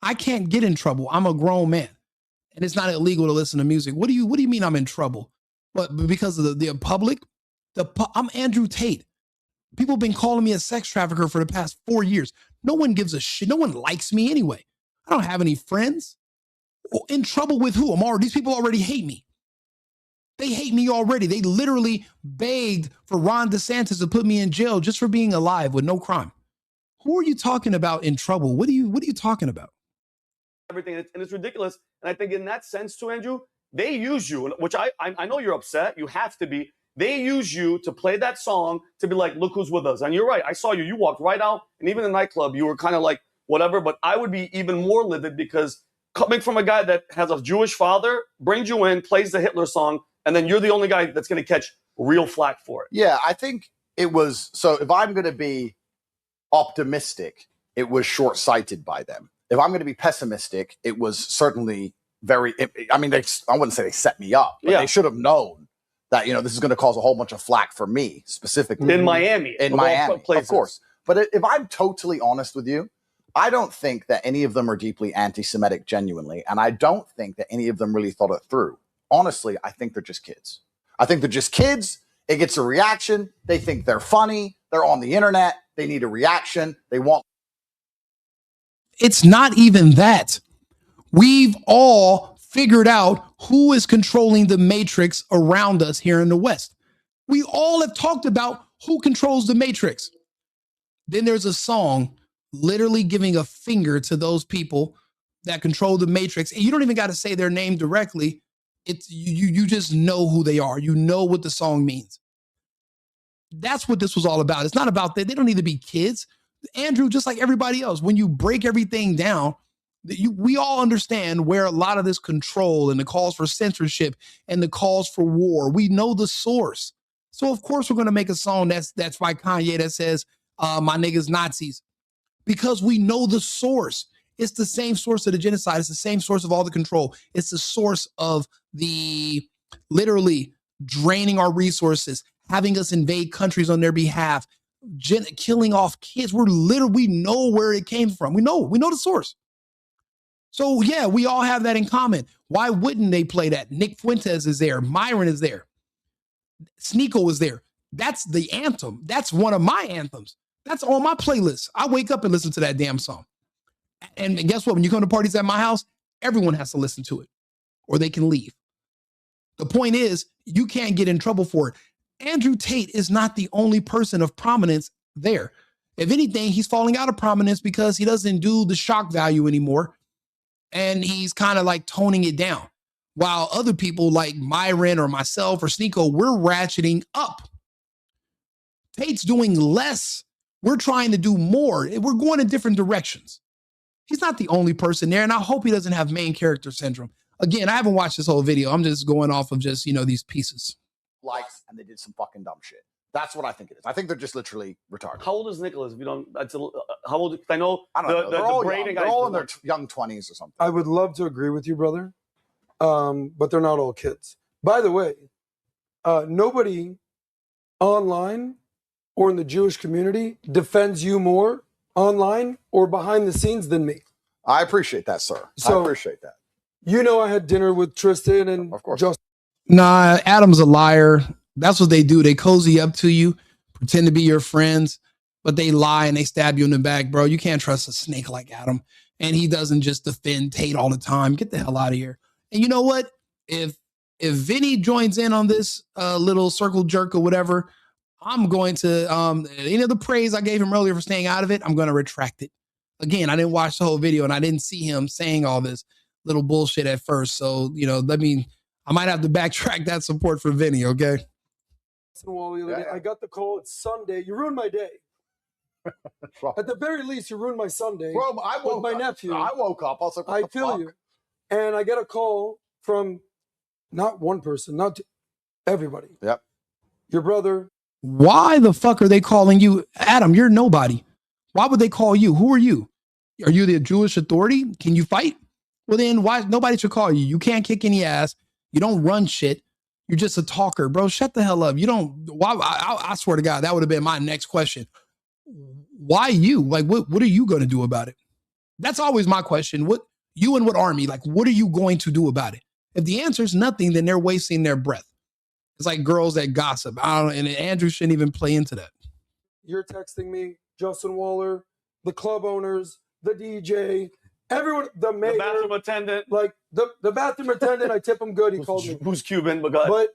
Speaker 1: I can't get in trouble. I'm a grown man. And it's not illegal to listen to music. What do you mean I'm in trouble? But because of the public? I'm Andrew Tate. People have been calling me a sex trafficker for the past 4 years. No one gives a shit. No one likes me anyway. I don't have any friends. In trouble with who? These people already hate me. They hate me already. They literally begged for Ron DeSantis to put me in jail just for being alive with no crime. Who are you talking about in trouble? What are you talking about?
Speaker 8: Everything, and it's ridiculous. And I think in that sense too, Andrew, they use you, which I know you're upset. You have to be. They use you to play that song to be like, look who's with us. And you're right. I saw you. You walked right out. And even in the nightclub, you were kind of like, whatever. But I would be even more livid because coming from a guy that has a Jewish father, brings you in, plays the Hitler song, and then you're the only guy that's going to catch real flack for it.
Speaker 3: Yeah, I think it was. So if I'm going to be optimistic, it was short-sighted by them. If I'm going to be pessimistic, it was certainly very, I mean, I wouldn't say they set me up, but they should have known that, this is going to cause a whole bunch of flack for me specifically.
Speaker 8: In Miami.
Speaker 3: In Miami, of course. But if I'm totally honest with you, I don't think that any of them are deeply anti-Semitic genuinely. And I don't think that any of them really thought it through. Honestly, I think they're just kids. I think they're just kids. It gets a reaction. They think they're funny. They're on the internet. They need a reaction. They want.
Speaker 1: It's not even that. We've all figured out who is controlling the matrix around us here in the West. We all have talked about who controls the matrix. Then there's a song literally giving a finger to those people that control the matrix. And you don't even got to say their name directly. It's you just know who they are. You know what the song means. That's what this was all about. It's not about that. They don't need to be kids. Andrew, just like everybody else, when you break everything down, we all understand where a lot of this control and the calls for censorship and the calls for war, we know the source. So of course we're going to make a song that's by Kanye that says, my niggas Nazis, because we know the source. It's the same source of the genocide. It's the same source of all the control. It's the source of the literally draining our resources, having us invade countries on their behalf, killing off kids. We know where it came from. We know the source. So yeah, we all have that in common. Why wouldn't they play that? Nick Fuentes is there. Myron is there. Sneeko is there. That's the anthem. That's one of my anthems. That's on my playlist. I wake up and listen to that damn song. And guess what? When you come to parties at my house, everyone has to listen to it or they can leave. The point is, you can't get in trouble for it. Andrew Tate is not the only person of prominence there. If anything, he's falling out of prominence because he doesn't do the shock value anymore. And he's kind of like toning it down. While other people like Myron or myself or Sneeko, we're ratcheting up. Tate's doing less. We're trying to do more. We're going in different directions. He's not the only person there, and I hope he doesn't have main character syndrome. Again, I haven't watched this whole video. I'm just going off of just, these pieces.
Speaker 3: Likes, and they did some fucking dumb shit. That's what I think it is. I think they're just literally retarded.
Speaker 8: How old is Nicholas? If you don't, how old? I know.
Speaker 3: I don't know. They're all in their young 20s or something.
Speaker 9: I would love to agree with you, brother, but they're not all kids. By the way, nobody online or in the Jewish community defends you more online or behind the scenes than me.
Speaker 3: I appreciate that, sir. I appreciate that.
Speaker 9: I had dinner with Tristan and
Speaker 3: of course.
Speaker 9: Justin.
Speaker 1: Nah, Adam's a liar. That's what they do. They cozy up to you, pretend to be your friends, but they lie and they stab you in the back, bro. You can't trust a snake like Adam. And he doesn't just defend Tate all the time. Get the hell out of here. And you know what? If Vinny joins in on this little circle jerk or whatever, I'm going to, any of the praise I gave him earlier for staying out of it, I'm going to retract it. again, I didn't watch the whole video and I didn't see him saying all this little bullshit at first. So, I might have to backtrack that support for Vinny, okay?
Speaker 9: I got the call. It's Sunday. You ruined my day. At the very least, you ruined my Sunday.
Speaker 3: Bro, I woke
Speaker 9: with my nephew.
Speaker 3: I woke up. I was like,
Speaker 9: I feel you. And I get a call from not one person, not two, everybody.
Speaker 3: Yep.
Speaker 9: Your brother.
Speaker 1: Why the fuck are they calling you? Adam, you're nobody. Why would they call you? Who are you? Are you the Jewish Authority? Can you fight? Well, then why nobody should call you? You can't kick any ass. You don't run shit. You're just a talker, bro. Shut the hell up. You don't. Why? I swear to God, that would have been my next question. Why you? Like, what are you going to do about it? That's always my question. What army? Like, what are you going to do about it? If the answer is nothing, then they're wasting their breath. It's like girls that gossip. I don't know, and Andrew shouldn't even play into that.
Speaker 9: You're texting me, Justin Waller, the club owners, the DJ, everyone, the mayor,
Speaker 8: the bathroom attendant.
Speaker 9: Like the bathroom attendant, I tip him good. He called me.
Speaker 8: Who's Cuban? But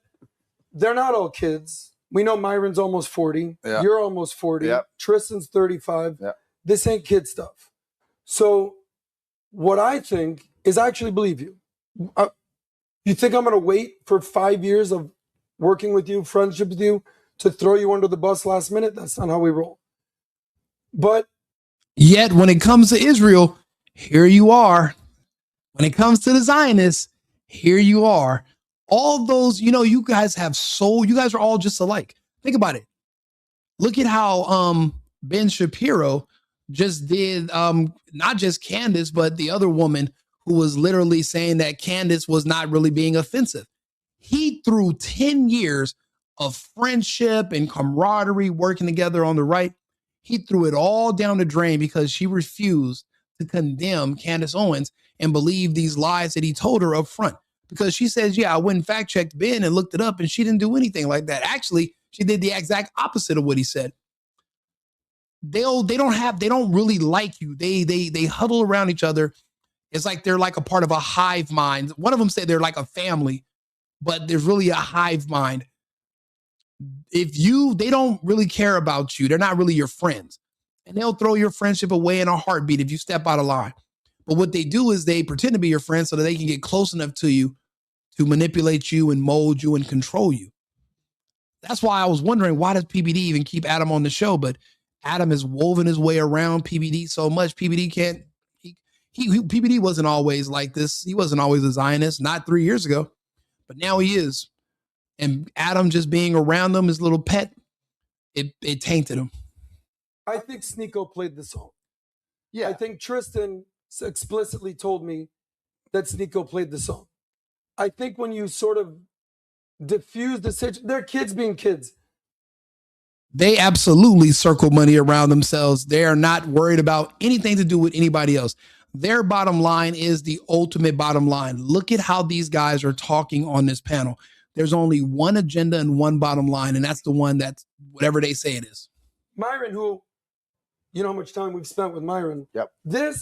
Speaker 9: they're not all kids. We know Myron's almost 40.
Speaker 3: Yeah.
Speaker 9: You're almost 40.
Speaker 3: Yep.
Speaker 9: Tristan's 35.
Speaker 3: Yep.
Speaker 9: This ain't kid stuff. So what I think is I actually believe you. You think I'm going to wait for 5 years of working with you, friendship with you, to throw you under the bus last minute? That's not how we roll. But
Speaker 1: yet when it comes to Israel, here you are. When it comes to the Zionists, here you are. All those, you guys have you guys are all just alike. Think about it. Look at how Ben Shapiro just did not just Candace, but the other woman who was literally saying that Candace was not really being offensive. He threw 10 years of friendship and camaraderie working together on the right. He threw it all down the drain because she refused to condemn Candace Owens and believe these lies that he told her up front. Because she says, I went and fact checked Ben and looked it up, and she didn't do anything like that. Actually, she did the exact opposite of what he said. They don't really like you. They huddle around each other. It's like they're like a part of a hive mind. One of them said they're like a family, but there's really a hive mind. They don't really care about you. They're not really your friends. And they'll throw your friendship away in a heartbeat if you step out of line. But what they do is they pretend to be your friend so that they can get close enough to you to manipulate you and mold you and control you. That's why I was wondering, why does PBD even keep Adam on the show? But Adam has woven his way around PBD so much. PBD PBD wasn't always like this. He wasn't always a Zionist, not 3 years ago, but now he is. And Adam just being around him, his little pet, it tainted him.
Speaker 9: I think Sneeko played the song. Yeah. I think Tristan explicitly told me that Sneeko played the song. I think when you sort of diffuse the situation, they're kids being kids.
Speaker 1: They absolutely circle money around themselves. They are not worried about anything to do with anybody else. Their bottom line is the ultimate bottom line. Look at how these guys are talking on this panel. There's only one agenda and one bottom line, and that's the one that's whatever they say it is.
Speaker 9: Myron, who, you know how much time we've spent with Myron.
Speaker 3: Yep.
Speaker 9: That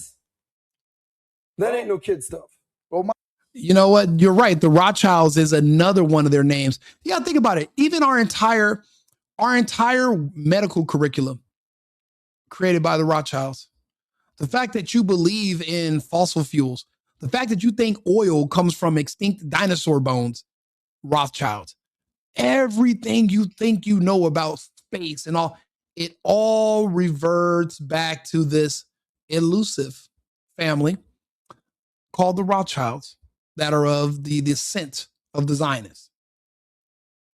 Speaker 9: ain't no kid stuff.
Speaker 3: Well,
Speaker 1: you know what? You're right. The Rothschilds is another one of their names. You gotta think about it. Even our entire medical curriculum created by the Rothschilds. The fact that you believe in fossil fuels, the fact that you think oil comes from extinct dinosaur bones, Rothschilds. Everything you think you know about space and all, it all reverts back to this elusive family called the Rothschilds that are of the descent of the Zionists.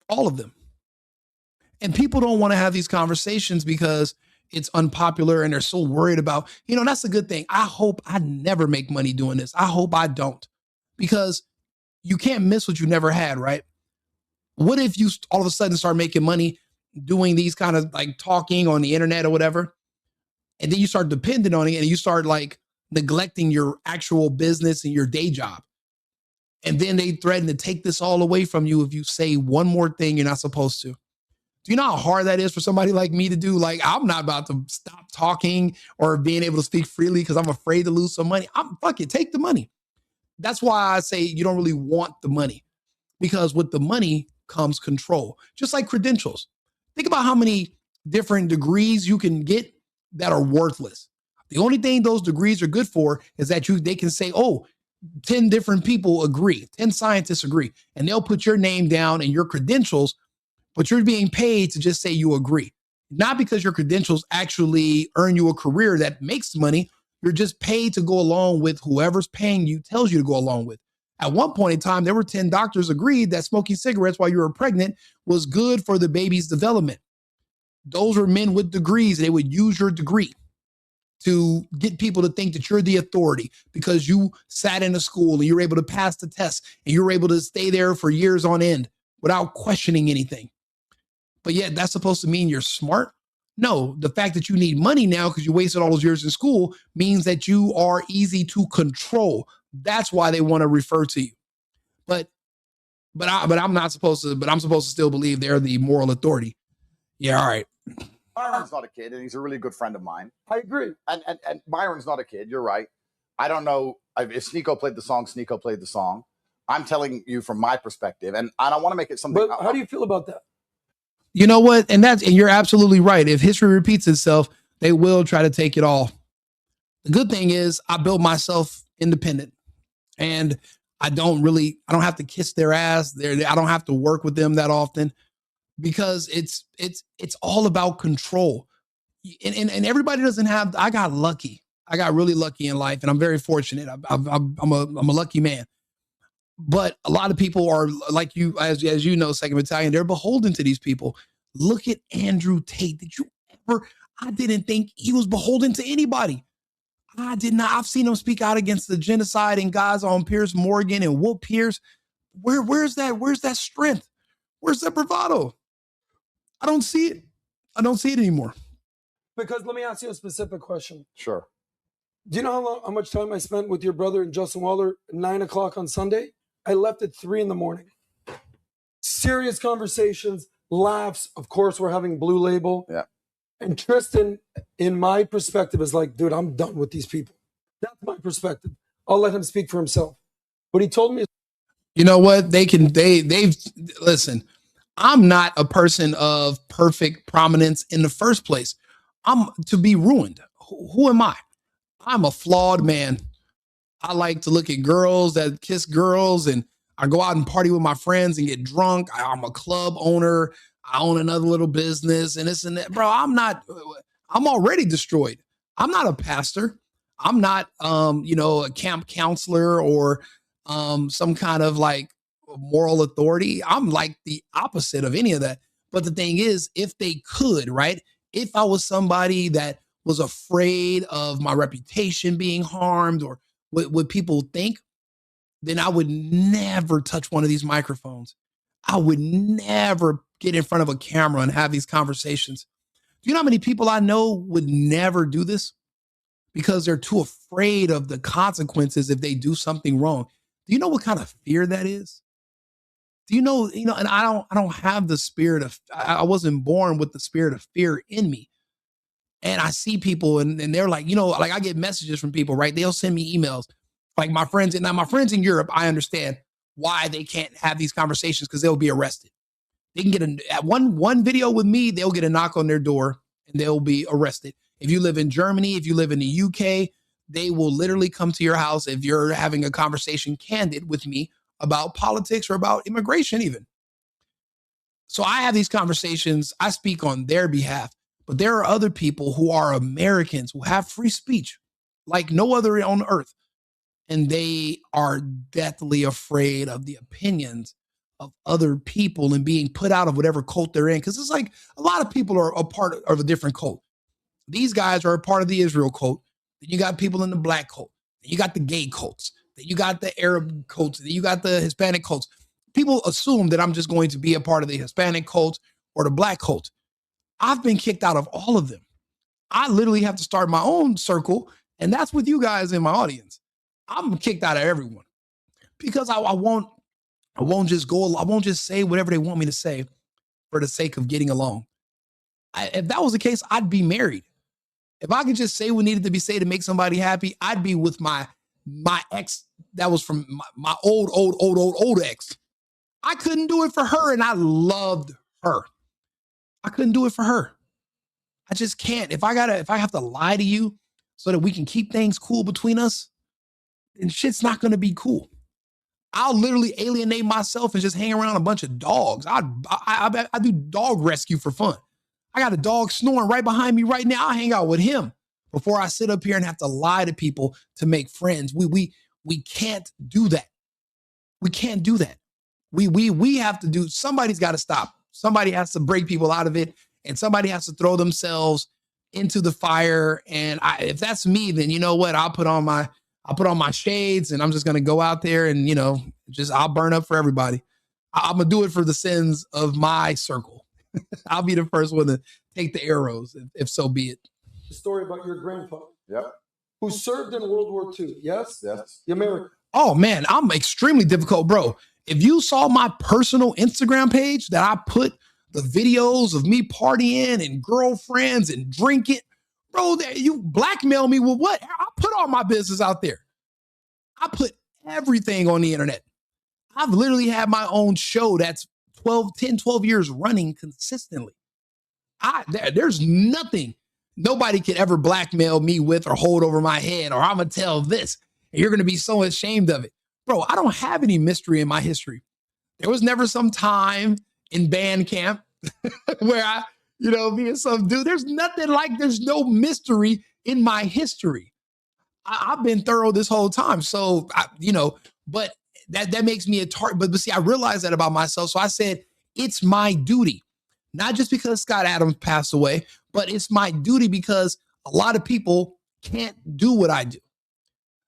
Speaker 1: All of them. And people don't want to have these conversations because it's unpopular and they're so worried about, that's a good thing. I hope I never make money doing this. I hope I don't, because you can't miss what you never had, right? What if you all of a sudden start making money doing these kind of like talking on the internet or whatever, and then you start depending on it and you start like neglecting your actual business and your day job. And then they threaten to take this all away from you if you say one more thing you're not supposed to. Do you know how hard that is for somebody like me to do? Like, I'm not about to stop talking or being able to speak freely because I'm afraid to lose some money. Fuck it, take the money. That's why I say you don't really want the money, because with the money comes control, just like credentials. Think about how many different degrees you can get that are worthless. The only thing those degrees are good for is that they can say, oh, 10 different people agree, 10 scientists agree, and they'll put your name down and your credentials, but you're being paid to just say you agree. Not because your credentials actually earn you a career that makes money. You're just paid to go along with whoever's paying you tells you to go along with. At one point in time, there were 10 doctors agreed that smoking cigarettes while you were pregnant was good for the baby's development. Those were men with degrees. They would use your degree to get people to think that you're the authority because you sat in a school and you're able to pass the test and you're able to stay there for years on end without questioning anything. But yet that's supposed to mean you're smart? No, the fact that you need money now because you wasted all those years in school means that you are easy to control. That's why they want to refer to you. But I'm not supposed to, but I'm supposed to still believe they're the moral authority. Yeah, all right.
Speaker 3: Byron's not a kid, and he's a really good friend of mine.
Speaker 9: I agree.
Speaker 3: And Byron's not a kid. You're right. I don't know if Sneeko played the song. Sneeko played the song. I'm telling you from my perspective, and I don't want to make it something.
Speaker 9: But how do you feel about that?
Speaker 1: You know what? And you're absolutely right. If history repeats itself, they will try to take it all. The good thing is I built myself independent, and I don't have to kiss their ass. I don't have to work with them that often. Because it's all about control, and everybody doesn't have. I got lucky. I got really lucky in life, and I'm very fortunate. I'm a lucky man. But a lot of people are like you, as you know, Second Battalion. They're beholden to these people. Look at Andrew Tate. I didn't think he was beholden to anybody. I did not. I've seen him speak out against the genocide and guys on Piers Morgan and Whoop Pierce. Where's that strength? Where's that bravado? I don't see it. I don't see it anymore.
Speaker 9: Because let me ask you a specific question.
Speaker 3: Sure.
Speaker 9: Do you know how much time I spent with your brother and Justin Waller at 9 o'clock on Sunday? I left at 3 a.m. Serious conversations, laughs. Of course, we're having Blue Label.
Speaker 3: Yeah.
Speaker 9: And Tristan, in my perspective, is like, dude, I'm done with these people. That's my perspective. I'll let him speak for himself. But he told me.
Speaker 1: You know what? They've listen. I'm not a person of perfect prominence in the first place. I'm to be ruined. Who am I? I'm a flawed man. I like to look at girls that kiss girls, and I go out and party with my friends and get drunk. I'm a club owner. I own another little business and this and that. Bro, I'm already destroyed. I'm not a pastor. I'm not, a camp counselor or some kind of like moral authority. I'm like the opposite of any of that. But the thing is, if they could, right? If I was somebody that was afraid of my reputation being harmed or what people think, then I would never touch one of these microphones. I would never get in front of a camera and have these conversations. Do you know how many people I know would never do this? Because they're too afraid of the consequences if they do something wrong. Do you know what kind of fear that is? Do you know, and I don't have the spirit of, I wasn't born with the spirit of fear in me. And I see people and they're like, like I get messages from people, right? They'll send me emails. Like my friends in Europe, I understand why they can't have these conversations because they'll be arrested. They can get one video with me, they'll get a knock on their door and they'll be arrested. If you live in Germany, if you live in the UK, they will literally come to your house if you're having a conversation candid with me about politics or about immigration even. So I have these conversations, I speak on their behalf, but there are other people who are Americans who have free speech like no other on earth. And they are deathly afraid of the opinions of other people and being put out of whatever cult they're in. Because it's like a lot of people are a part of a different cult. These guys are a part of the Israel cult. Then you got people in the black cult. Then you got the gay cults. Then you got the Arab cults. Then you got the Hispanic cults. People assume that I'm just going to be a part of the Hispanic cult or the black cult. I've been kicked out of all of them. I literally have to start my own circle. And that's with you guys in my audience. I'm kicked out of everyone because I won't just say whatever they want me to say for the sake of getting along. If that was the case, I'd be married. If I could just say what needed to be said to make somebody happy, I'd be with my ex that was from my old ex. I couldn't do it for her and I loved her. I couldn't do it for her. I just can't. If I have to lie to you so that we can keep things cool between us, then shit's not going to be cool. I'll literally alienate myself and just hang around a bunch of dogs. I do dog rescue for fun. I got a dog snoring right behind me right now. I hang out with him before I sit up here and have to lie to people to make friends. We can't do that. We can't do that. We have to do, somebody's got to stop. Somebody has to break people out of it, and somebody has to throw themselves into the fire. And if that's me, then you know what? I'll put on my shades and I'm just going to go out there and, I'll burn up for everybody. I'm going to do it for the sins of my circle. I'll be the first one to take the arrows, if so be it.
Speaker 9: The story about your grandfather.
Speaker 3: Yep.
Speaker 9: Who served in World War II. Yes?
Speaker 3: Yes.
Speaker 9: The American.
Speaker 1: Oh, man, I'm extremely difficult, bro. If you saw my personal Instagram page that I put the videos of me partying and girlfriends and drinking, bro, you blackmail me with what? I put all my business out there. I put everything on the internet. I've literally had my own show that's 10, 12 years running consistently. There's nothing nobody could ever blackmail me with or hold over my head, or I'm going to tell this, and you're going to be so ashamed of it. Bro, I don't have any mystery in my history. There was never some time in band camp where I, me and some dude, there's no mystery in my history. I've been thorough this whole time. So, but that makes me a target. But see, I realized that about myself. So I said, it's my duty, not just because Scott Adams passed away, but it's my duty because a lot of people can't do what I do.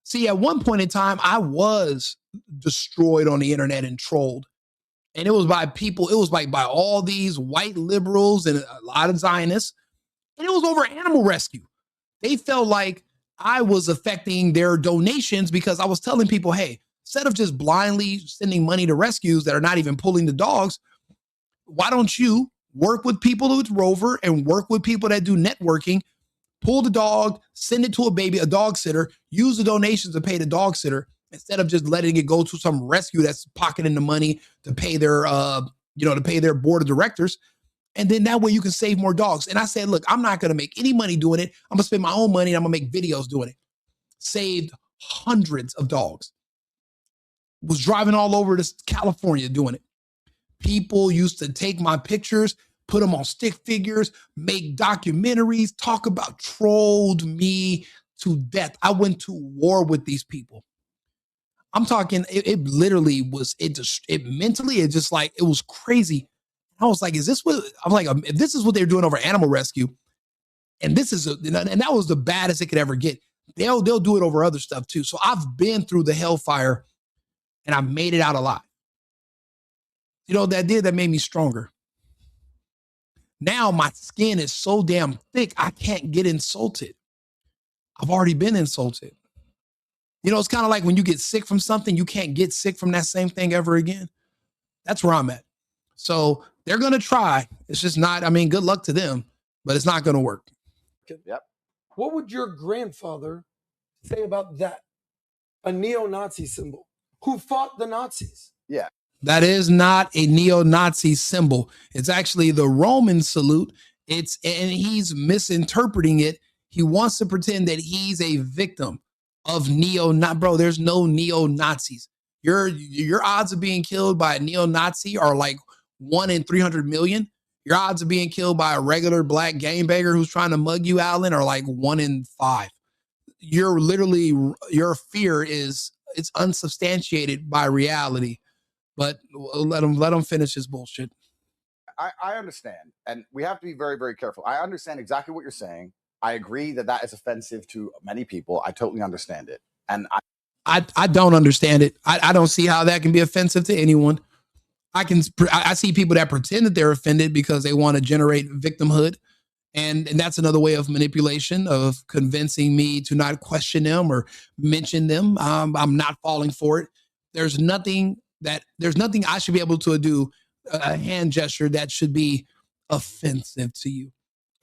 Speaker 1: See, at one point in time, I was destroyed on the internet and trolled. And it was by people, it was like by all these white liberals and a lot of Zionists. And it was over animal rescue. They felt like I was affecting their donations because I was telling people, hey, instead of just blindly sending money to rescues that are not even pulling the dogs, why don't you work with people with Rover and work with people that do networking, pull the dog, send it to a dog sitter, use the donations to pay the dog sitter instead of just letting it go to some rescue that's pocketing the money to pay their, to pay their board of directors. And then that way you can save more dogs. And I said, look, I'm not going to make any money doing it. I'm going to spend my own money and I'm going to make videos doing it. Saved hundreds of dogs. Was driving all over this California doing it. People used to take my pictures, put them on stick figures, make documentaries, trolled me to death. I went to war with these people. I'm talking, it literally was, it was crazy. I was like, if this is what they're doing over animal rescue, and that was the baddest it could ever get, they'll do it over other stuff too. So I've been through the hellfire and I made it out alive. That made me stronger. Now my skin is so damn thick, I can't get insulted. I've already been insulted. It's kind of like when you get sick from something, you can't get sick from that same thing ever again. That's where I'm at. So they're going to try. It's just not, good luck to them, but it's not going to work.
Speaker 3: Yep.
Speaker 9: What would your grandfather say about that? A neo-Nazi symbol who fought the Nazis.
Speaker 3: Yeah.
Speaker 1: That is not a neo-Nazi symbol. It's actually the Roman salute. And he's misinterpreting it. He wants to pretend that he's a victim of bro, there's no neo-Nazis. Your odds of being killed by a neo-Nazi are like 1 in 300 million. Your odds of being killed by a regular black gangbanger who's trying to mug you, Alan, are like 1 in 5. Your fear it's unsubstantiated by reality. But let him finish his bullshit.
Speaker 3: I understand. And we have to be very, very careful. I understand exactly what you're saying. I agree that is offensive to many people. I totally understand it. And
Speaker 1: I don't understand it. I don't see how that can be offensive to anyone. I see people that pretend that they're offended because they want to generate victimhood. And that's another way of manipulation, of convincing me to not question them or mention them. I'm not falling for it. There's nothing I should be able to do, a hand gesture that should be offensive to you.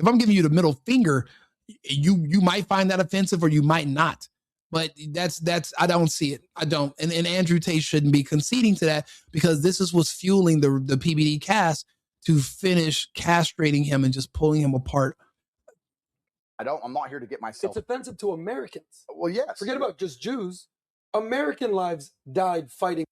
Speaker 1: If I'm giving you the middle finger, you might find that offensive or you might not. But I don't see it. I don't. And Andrew Tate shouldn't be conceding to that, because this is what's fueling the PBD cast to finish castrating him and just pulling him apart.
Speaker 3: I'm not here to get myself.
Speaker 9: It's offensive to Americans.
Speaker 3: Well, yes.
Speaker 9: Forget about just Jews. American lives died fighting.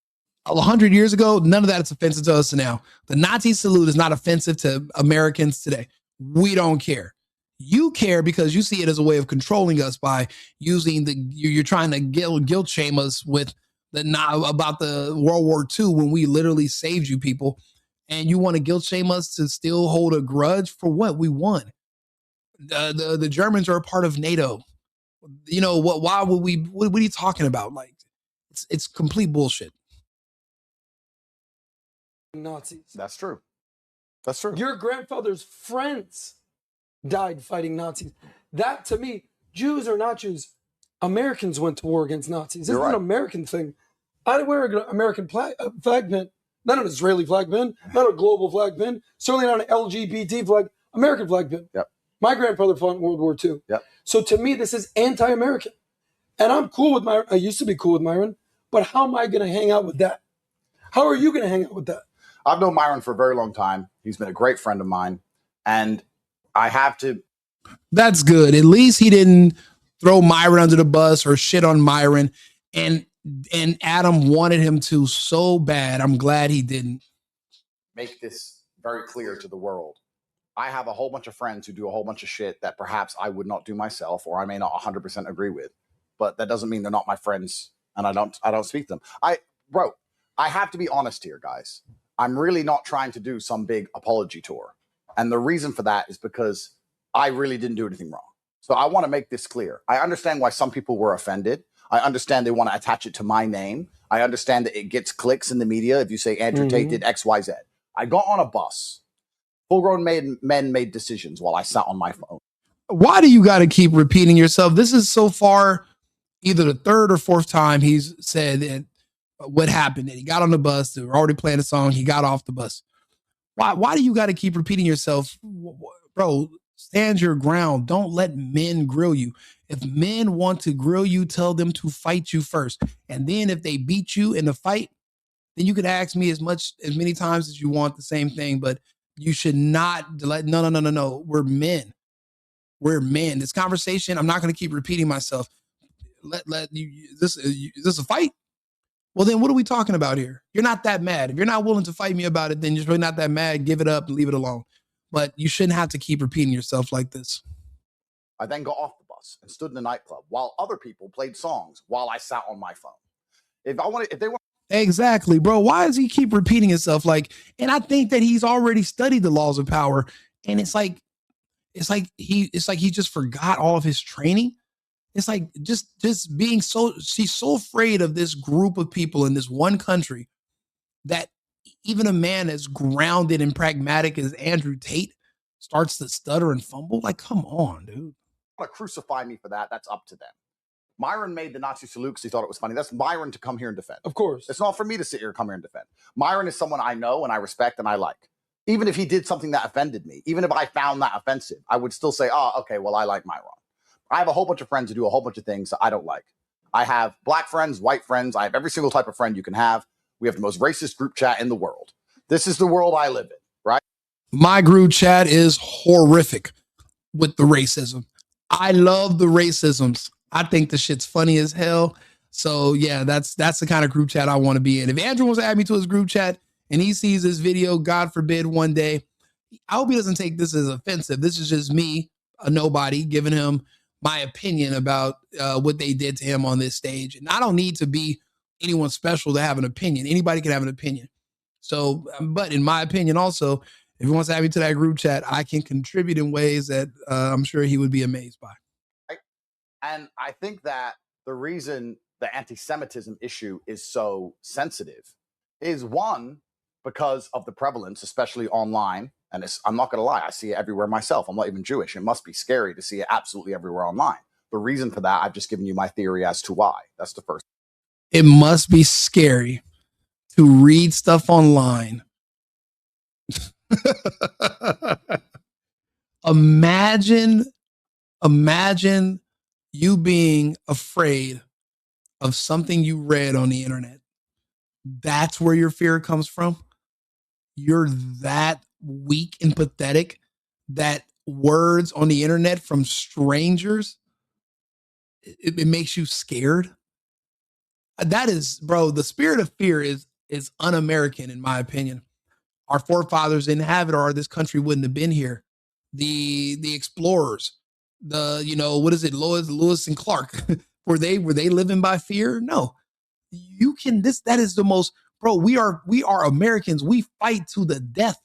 Speaker 1: 100 years ago, none of that is offensive to us now. The Nazi salute is not offensive to Americans today. We don't care. You care because you see it as a way of controlling us by using you're trying to guilt shame us with about the World War II when we literally saved you people. And you want to guilt shame us to still hold a grudge for what we won. The Germans are a part of NATO. You know what? Why would we? What are you talking about? Like, it's complete bullshit.
Speaker 9: Nazis.
Speaker 3: That's true. That's true.
Speaker 9: Your grandfather's friends died fighting Nazis. That, to me, Jews or not Jews, Americans went to war against Nazis. This is an American thing. I wear an American flag pin, not an Israeli flag pin, not a global flag pin, certainly not an LGBT flag, American flag pin.
Speaker 3: Yep.
Speaker 9: My grandfather fought in World War II.
Speaker 3: Yep.
Speaker 9: So to me, this is anti-American. And I'm cool with Myron. I used to be cool with Myron, but how am I going to hang out with that? How are you going to hang out with that?
Speaker 3: I've known Myron for a very long time. He's been a great friend of mine. And I have to.
Speaker 1: That's good. At least he didn't throw Myron under the bus or shit on Myron. And Adam wanted him to so bad. I'm glad he didn't.
Speaker 3: Make this very clear to the world. I have a whole bunch of friends who do a whole bunch of shit that perhaps I would not do myself, or I may not 100% agree with. But that doesn't mean they're not my friends, and I don't speak to them. I have to be honest here, guys. I'm really not trying to do some big apology tour. And the reason for that is because I really didn't do anything wrong. So I want to make this clear. I understand why some people were offended. I understand they want to attach it to my name. I understand that it gets clicks in the media if you say Andrew Tate did X, Y, Z. I got on a bus. Full-grown men made decisions while I sat on my phone.
Speaker 1: Why do you got to keep repeating yourself? This is so far either the third or fourth time he's said that what happened, that he got on the bus, they were already playing a song, he got off the bus. Why do you got to keep repeating yourself? Bro, stand your ground. Don't let men grill you. If men want to grill you, tell them to fight you first. And then if they beat you in the fight, then you could ask me as many times as you want the same thing, but you should not no. We're men. We're men. This conversation, I'm not going to keep repeating myself. Is this a fight? Well, then what are we talking about here? You're not that mad. If you're not willing to fight me about it, then you're really not that mad. Give it up and leave it alone. But you shouldn't have to keep repeating yourself like this.
Speaker 3: I then got off the bus and stood in a nightclub while other people played songs while I sat on my phone. If they want.
Speaker 1: Exactly, bro. Why does he keep repeating himself? And I think that he's already studied the laws of power. And it's like he just forgot all of his training. It's like just being she's so afraid of this group of people in this one country that even a man as grounded and pragmatic as Andrew Tate starts to stutter and fumble. Like, come on, dude.
Speaker 3: Want to crucify me for that? That's up to them. Myron made the Nazi salute because he thought it was funny. That's Myron to come here and defend.
Speaker 9: Of course.
Speaker 3: It's not for me to sit here and come here and defend. Myron is someone I know and I respect and I like. Even if he did something that offended me, even if I found that offensive, I would still say, oh, okay, well, I like Myron. I have a whole bunch of friends who do a whole bunch of things that I don't like. I have black friends, white friends. I have every single type of friend you can have. We have the most racist group chat in the world. This is the world I live in, right?
Speaker 1: My group chat is horrific with the racism. I love the racisms. I think the shit's funny as hell. So yeah, that's the kind of group chat I want to be in. If Andrew wants to add me to his group chat and he sees this video, God forbid one day, I hope he doesn't take this as offensive. This is just me, a nobody, giving him my opinion about what they did to him on this stage. And I don't need to be anyone special to have an opinion. Anybody can have an opinion. So, but in my opinion also, if he wants to add me to that group chat, I can contribute in ways that I'm sure he would be amazed by.
Speaker 3: And I think that the reason the anti-Semitism issue is so sensitive is, one, because of the prevalence, especially online. And I'm not going to lie, I see it everywhere myself. I'm not even Jewish. It must be scary to see it absolutely everywhere online. The reason for that, I've just given you my theory as to why. That's the first.
Speaker 1: It must be scary to read stuff online. Imagine you being afraid of something you read on the internet. That's where your fear comes from. You're that weak and pathetic that words on the internet from strangers, it makes you scared. That is, bro, the spirit of fear is un-American, in my opinion. Our forefathers didn't have it, or this country wouldn't have been here. The explorers, what is it, Lewis and Clark, were they living by fear? No. That is the most, bro, we are Americans. We fight to the death.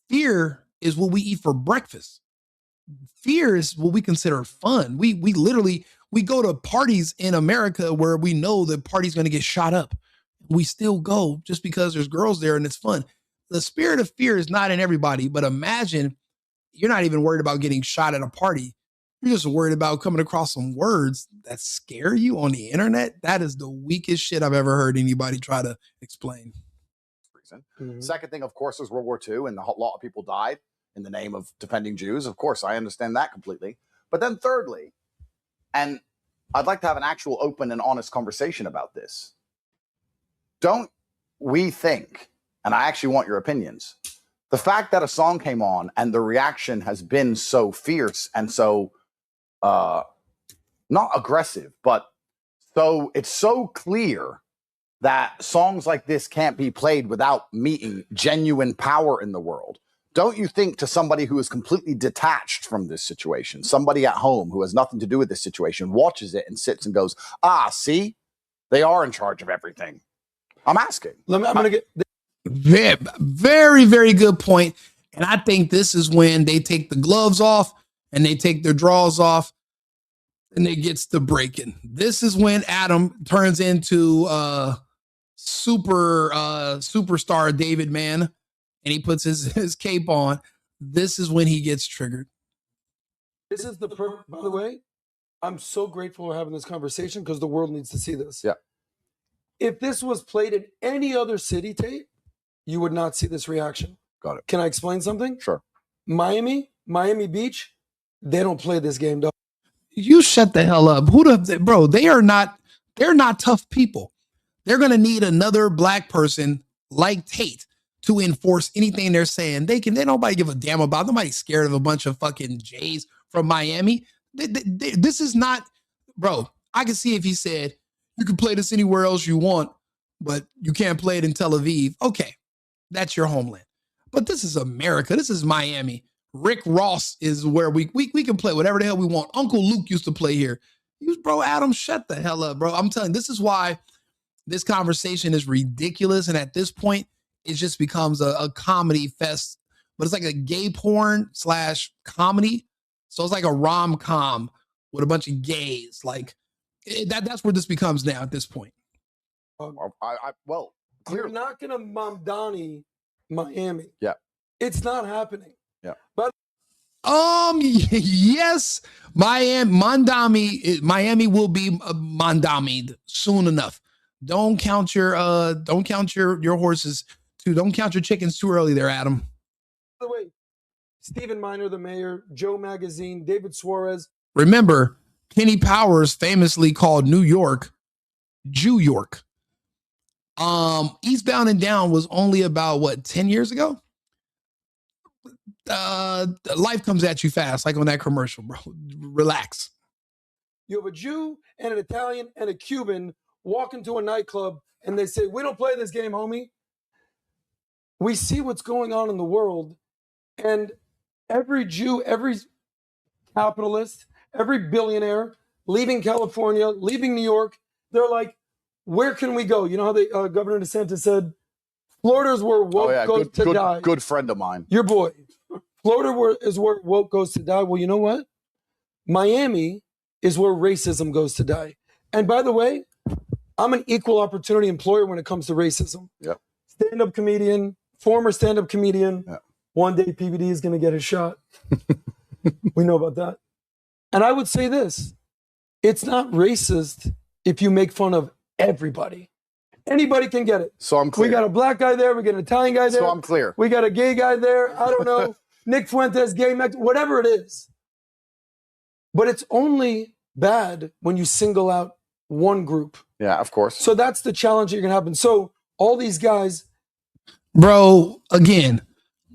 Speaker 1: Fear is what we eat for breakfast. Fear is what we consider fun. We go to parties in America where we know the party's going to get shot up. We still go just because there's girls there and it's fun. The spirit of fear is not in everybody, but imagine you're not even worried about getting shot at a party. You're just worried about coming across some words that scare you on the internet. That is the weakest shit I've ever heard anybody try to explain.
Speaker 3: Mm-hmm. Second thing, of course, was World War II, and a lot of people died in the name of defending Jews. Of course, I understand that completely. But then thirdly, and I'd like to have an actual open and honest conversation about this. Don't we think, and I actually want your opinions, the fact that a song came on and the reaction has been so fierce and so, not aggressive, but so it's so clear that songs like this can't be played without meeting genuine power in the world. Don't you think, to somebody who is completely detached from this situation, somebody at home who has nothing to do with this situation, watches it and sits and goes, see, they are in charge of everything? I'm asking.
Speaker 1: I'm going to get very, very, very good point. And I think this is when they take the gloves off and they take their drawers off and it gets to breaking. This is when Adam turns into superstar David Mann, and he puts his cape on. This is when he gets triggered.
Speaker 9: This is by the way, I'm so grateful we're having this conversation because the world needs to see this.
Speaker 3: Yeah.
Speaker 9: If this was played in any other city, Tate, you would not see this reaction.
Speaker 3: Got it.
Speaker 9: Can I explain something?
Speaker 3: Sure.
Speaker 9: Miami Beach, they don't play this game, though.
Speaker 1: You shut the hell up. Bro, they're not tough people. They're going to need another black person like Tate to enforce anything they're saying. They nobody give a damn about. Nobody's scared of a bunch of fucking Jays from Miami. This is not, bro. I can see if he said, you can play this anywhere else you want, but you can't play it in Tel Aviv. Okay, that's your homeland. But this is America. This is Miami. Rick Ross is where we can play whatever the hell we want. Uncle Luke used to play here. Bro, Adam, shut the hell up, bro. I'm telling you, this is why this conversation is ridiculous. And at this point, it just becomes a comedy fest. But it's like a gay porn / comedy. So it's like a rom-com with a bunch of gays. Like, that's where this becomes now at this point.
Speaker 3: Well,
Speaker 9: you're not going to Mamdani Miami.
Speaker 3: Yeah.
Speaker 9: It's not happening.
Speaker 3: Yeah.
Speaker 9: But
Speaker 1: yes, Miami will be Mondami'd soon enough. Don't count your horses don't count your chickens too early there, Adam.
Speaker 9: By the way, Stephen Miner, the mayor, Joe Magazine, David Suarez.
Speaker 1: Remember, Kenny Powers famously called New York Jew York. Eastbound and Down was only about 10 years ago? Life comes at you fast, like on that commercial, bro. Relax.
Speaker 9: You have a Jew and an Italian and a Cuban walk into a nightclub and they say, we don't play this game, homie. We see what's going on in the world, and every Jew, every capitalist, every billionaire leaving California, leaving New York, they're like, where can we go? You know how Governor DeSantis said, Florida's where woke goes to die.
Speaker 3: Good friend of mine.
Speaker 9: Your boy. Florida is where woke goes to die. Well, you know what? Miami is where racism goes to die. And by the way, I'm an equal opportunity employer when it comes to racism.
Speaker 3: Yep.
Speaker 9: Stand-up comedian, former stand-up comedian.
Speaker 3: Yep.
Speaker 9: One day PBD is going to get his shot. We know about that. And I would say this. It's not racist if you make fun of everybody. Anybody can get it.
Speaker 3: So I'm clear.
Speaker 9: We got a black guy there. We got an Italian guy there.
Speaker 3: So I'm clear.
Speaker 9: We got a gay guy there. I don't know. Nick Fuentes, gay, whatever it is. But it's only bad when you single out one group.
Speaker 3: Yeah, of course.
Speaker 9: So that's the challenge that you're going to happen. So all these guys.
Speaker 1: Bro, again,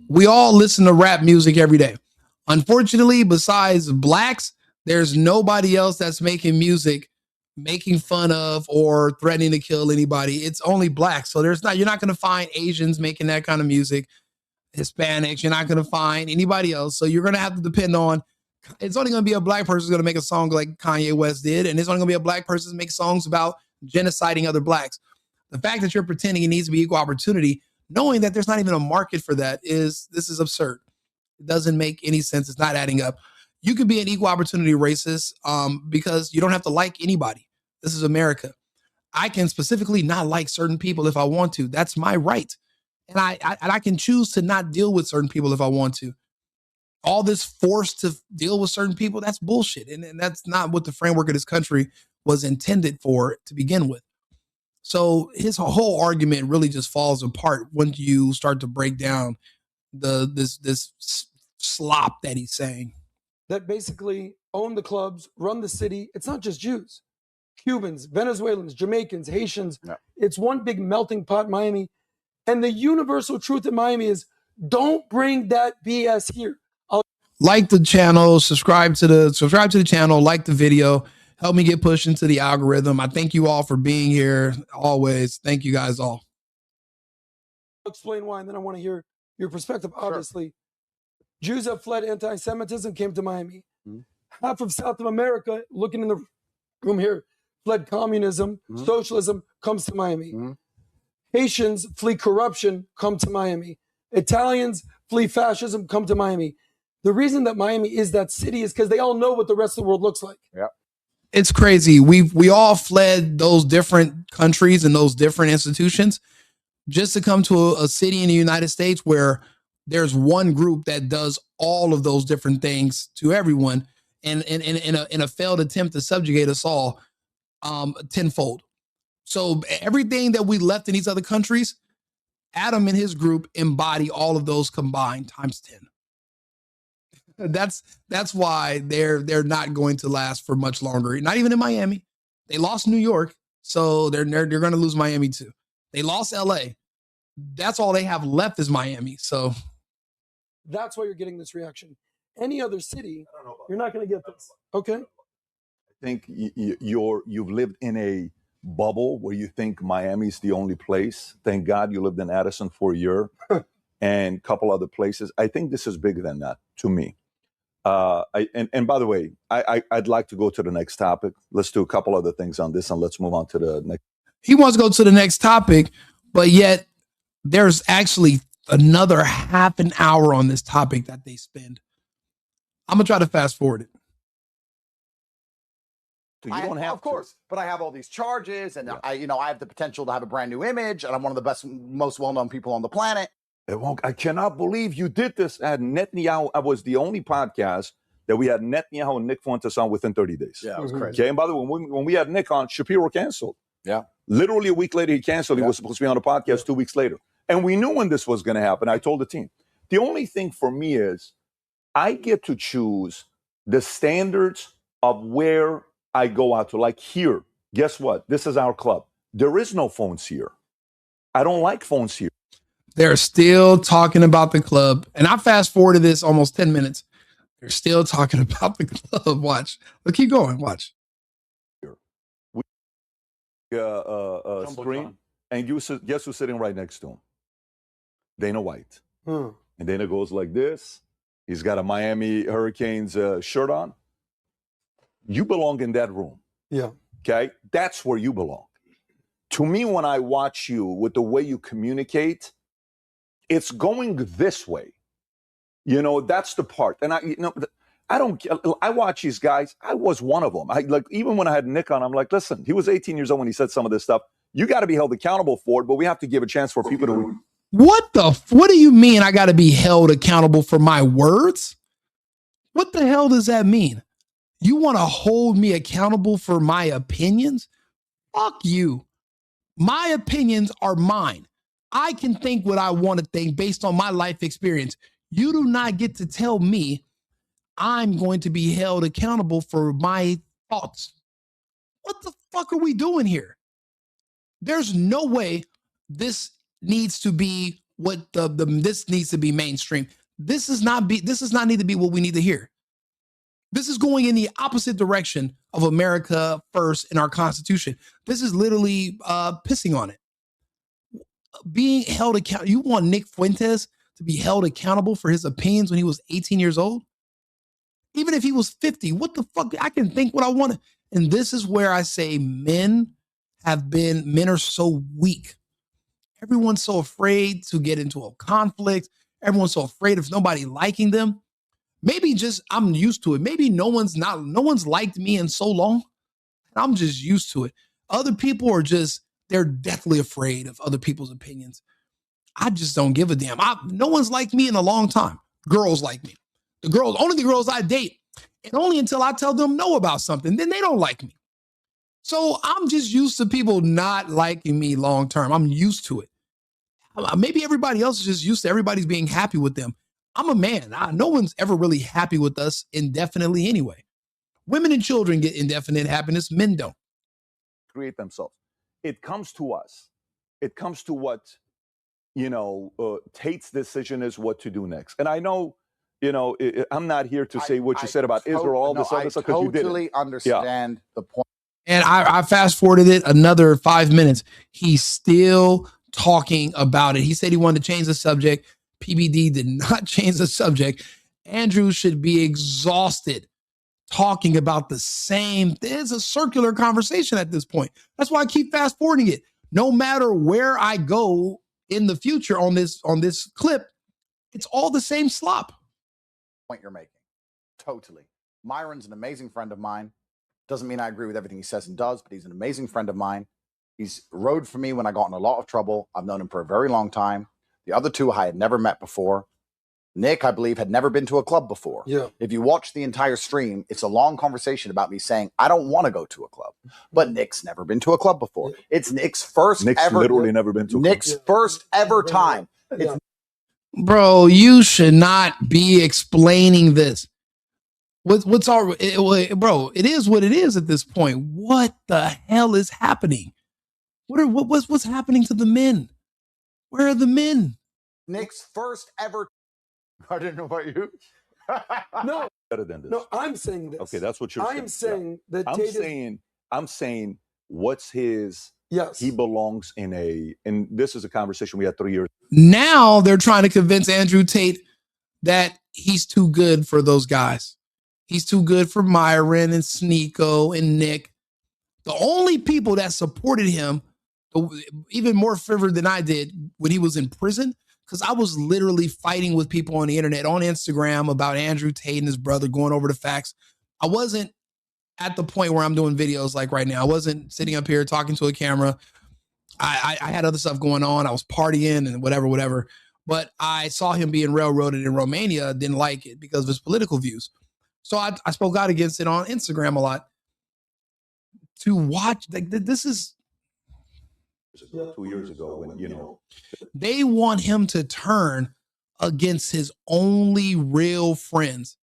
Speaker 1: we all listen to rap music every day. Unfortunately, besides blacks, there's nobody else that's making music, making fun of or threatening to kill anybody. It's only blacks. So you're not going to find Asians making that kind of music, Hispanics. You're not going to find anybody else. So you're going to have to depend on, it's only going to be a black person who's going to make a song like Kanye West did. And it's only going to be a black person who makes songs about genociding other blacks. The fact that you're pretending it needs to be equal opportunity, knowing that there's not even a market for that, this is absurd. It doesn't make any sense. It's not adding up. You could be an equal opportunity racist because you don't have to like anybody. This is America. I can specifically not like certain people if I want to. That's my right. And I can choose to not deal with certain people if I want to. All this force to deal with certain people, that's bullshit. And that's not what the framework of this country was intended for to begin with. So his whole argument really just falls apart when you start to break down this slop that he's saying.
Speaker 9: That basically own the clubs, run the city. It's not just Jews. Cubans, Venezuelans, Jamaicans, Haitians. No. It's one big melting pot, Miami. And the universal truth in Miami is don't bring that BS here.
Speaker 1: Like the channel, subscribe to the channel, like the video. Help me get pushed into the algorithm. I thank you all for being here. Always. Thank you guys all.
Speaker 9: I'll explain why, and then I want to hear your perspective. Obviously, sure. Jews have fled anti-Semitism, came to Miami. Mm-hmm. Half of South America, looking in the room here, fled communism, socialism, comes to Miami. Mm-hmm. Haitians flee corruption, come to Miami. Italians flee fascism, come to Miami. The reason that Miami is that city is because they all know what the rest of the world looks like.
Speaker 3: Yeah.
Speaker 1: It's crazy. We all fled those different countries and those different institutions just to come to a city in the United States where there's one group that does all of those different things to everyone, and in a failed attempt to subjugate us all tenfold. So everything that we left in these other countries, Adam and his group embody all of those combined times 10. That's why they're not going to last for much longer. Not even in Miami. They lost New York, so they're going to lose Miami too. They lost LA. That's all they have left is Miami. So
Speaker 9: that's why you're getting this reaction. Any other city, you're not going to get this. Okay.
Speaker 2: I think you've lived in a bubble where you think Miami's the only place. Thank God you lived in Addison for a year and a couple other places. I think this is bigger than that to me. And by the way, I'd like to go to the next topic. Let's do a couple other things on this and let's move on to the next.
Speaker 1: He wants to go to the next topic, but yet there's actually another half an hour on this topic that they spend. I'm going to try to fast forward it.
Speaker 3: You don't have, of course, but I have all these charges, and I have the potential to have a brand new image, and I'm one of the best, most well-known people on the planet.
Speaker 2: I cannot believe you did this. I had Netanyahu. I was the only podcast that we had Netanyahu and Nick Fuentes on within 30 days.
Speaker 3: Yeah, it was crazy.
Speaker 2: Okay, and by the way, when we had Nick on, Shapiro canceled.
Speaker 3: Yeah.
Speaker 2: Literally a week later, he canceled. He was supposed to be on the podcast 2 weeks later. And we knew when this was going to happen. I told the team. The only thing for me is I get to choose the standards of where I go out to. Like here, guess what? This is our club. There is no phones here. I don't like phones here.
Speaker 1: They're still talking about the club. And I fast forwarded this almost 10 minutes. They're still talking about the club. Watch. Look, keep going. Watch.
Speaker 2: Screen. And guess who's sitting right next to him? Dana White. And Dana goes like this. He's got a Miami Hurricanes shirt on. You belong in that room.
Speaker 9: Yeah.
Speaker 2: Okay? That's where you belong. To me, when I watch you with the way you communicate, it's going this way. You know, that's the part. And I watch these guys. I was one of them. Even when I had Nick on, I'm like, listen, he was 18 years old when he said some of this stuff. You got to be held accountable for it, but we have to give a chance for people to.
Speaker 1: What do you mean I got to be held accountable for my words? What the hell does that mean? You want to hold me accountable for my opinions? Fuck you. My opinions are mine. I can think what I want to think based on my life experience. You do not get to tell me I'm going to be held accountable for my thoughts. What the fuck are we doing here? There's no way this needs to be this needs to be mainstream. This does not need to be what we need to hear. This is going in the opposite direction of America first in our Constitution. This is literally pissing on it. Being held accountable. You want Nick Fuentes to be held accountable for his opinions when he was 18 years old? Even if he was 50, what the fuck? I can think what I want. And this is where I say men are so weak. Everyone's so afraid to get into a conflict. Everyone's so afraid of nobody liking them. Maybe just I'm used to it. Maybe no one's liked me in so long. I'm just used to it. Other people are they're deathly afraid of other people's opinions. I just don't give a damn. No one's liked me in a long time. Girls like me. Only the girls I date. And only until I tell them no about something, then they don't like me. So I'm just used to people not liking me long term. I'm used to it. Maybe everybody else is just used to everybody's being happy with them. I'm a man. No one's ever really happy with us indefinitely anyway. Women and children get indefinite happiness. Men don't.
Speaker 2: Create themselves. It comes to us. It comes to what, Tate's decision is what to do next. And I know, I'm not here to say what you said about Israel, all this other stuff, because you didn't. I totally
Speaker 3: understand the point.
Speaker 1: And I fast forwarded it another 5 minutes. He's still talking about it. He said he wanted to change the subject. PBD did not change the subject. Andrew should be exhausted talking about the same. It's a circular conversation at this point. That's why I keep fast forwarding it. No matter where I go in the future on this clip, it's all the same slop.
Speaker 3: Point you're making. Totally. Myron's an amazing friend of mine. Doesn't mean I agree with everything he says and does, but he's an amazing friend of mine. He's rode for me when I got in a lot of trouble. I've known him for a very long time. The other two I had never met before. Nick, I believe, had never been to a club before.
Speaker 9: Yeah.
Speaker 3: If you watch the entire stream, it's a long conversation about me saying, I don't want to go to a club. But Nick's never been to a club before. It's Nick's
Speaker 2: literally never been to a club.
Speaker 3: Nick's first ever time.
Speaker 9: Yeah.
Speaker 1: Bro, you should not be explaining this. What's our bro? It is what it is at this point. What the hell is happening? What's happening to the men? Where are the men?
Speaker 3: Nick's first ever. I didn't know about you.
Speaker 9: No,
Speaker 2: better than this.
Speaker 9: No, I'm saying this.
Speaker 2: Okay, that's what you're saying.
Speaker 9: I'm saying that
Speaker 2: I'm saying what's his.
Speaker 9: Yes,
Speaker 2: he belongs and this is a conversation we had 3 years.
Speaker 1: Now they're trying to convince Andrew Tate that he's too good for those guys. He's too good for Myron and Sneeko and Nick. The only people that supported him, even more fervent than I did when he was in prison, because I was literally fighting with people on the internet, on Instagram, about Andrew Tate and his brother, going over the facts. I wasn't at the point where I'm doing videos like right now. I wasn't sitting up here talking to a camera. I had other stuff going on. I was partying and whatever. But I saw him being railroaded in Romania, didn't like it because of his political views. So I spoke out against it on Instagram a lot. To watch, like, this is
Speaker 2: 2 years ago when,
Speaker 1: they want him to turn against his only real friends.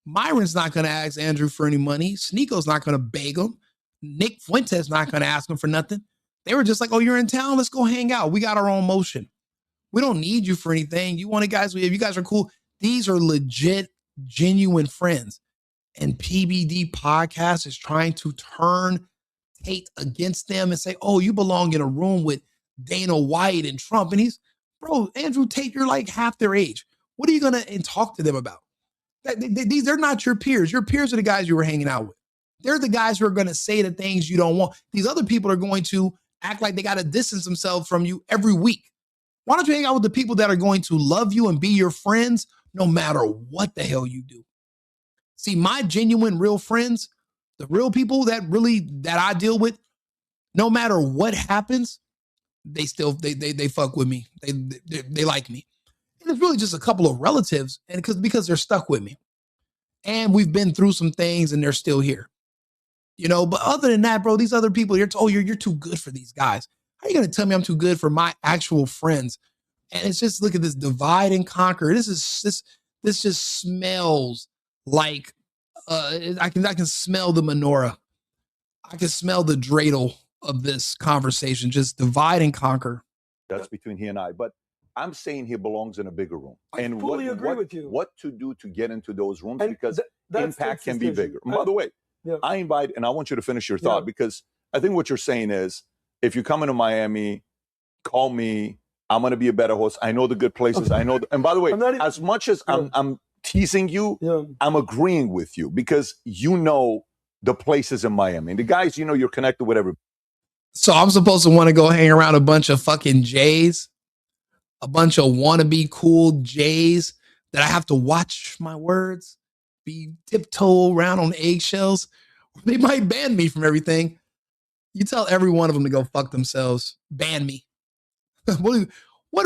Speaker 1: Myron's not going to ask Andrew for any money. Sneeko's not going to beg him. Nick Fuentes not going to ask him for nothing. They were just like, oh, you're in town? Let's go hang out. We got our own motion. We don't need you for anything. You want it, guys? If you guys are cool. These are legit, genuine friends. And PBD Podcast is trying to turn Tate against them and say, oh, you belong in a room with Dana White and Trump. And bro, Andrew Tate, you're like half their age. What are you going to talk to them about? They're not your peers. Your peers are the guys you were hanging out with. They're the guys who are going to say the things you don't want. These other people are going to act like they got to distance themselves from you every week. Why don't you hang out with the people that are going to love you and be your friends no matter what the hell you do? See, my genuine, real friends, the real people that I deal with, no matter what happens, they fuck with me. They like me. And it's really just a couple of relatives, and because they're stuck with me. And we've been through some things and they're still here. But other than that, bro, these other people, you're too good for these guys. How are you going to tell me I'm too good for my actual friends? And it's just, look at this divide and conquer. This just smells like I can smell the menorah. I can smell the dreidel of this conversation. Just divide and conquer.
Speaker 2: That's between he and I. But I'm saying he belongs in a bigger room.
Speaker 9: I fully agree with you.
Speaker 2: What to do to get into those rooms,
Speaker 9: And
Speaker 2: because impact can be bigger. And by the way,
Speaker 9: yeah.
Speaker 2: I invite, and I want you to finish your thought, because I think what you're saying is, if you come into Miami, call me. I'm going to be a better host. I know the good places. I know. And by the way, as much as I'm teasing you, I'm agreeing with you, because you know the places in Miami. And the guys, you know, you're connected with everybody.
Speaker 1: So I'm supposed to want to go hang around a bunch of fucking Jays, a bunch of wannabe cool Jays that I have to watch my words, be tiptoe around on eggshells. They might ban me from everything. You tell every one of them to go fuck themselves. Ban me. What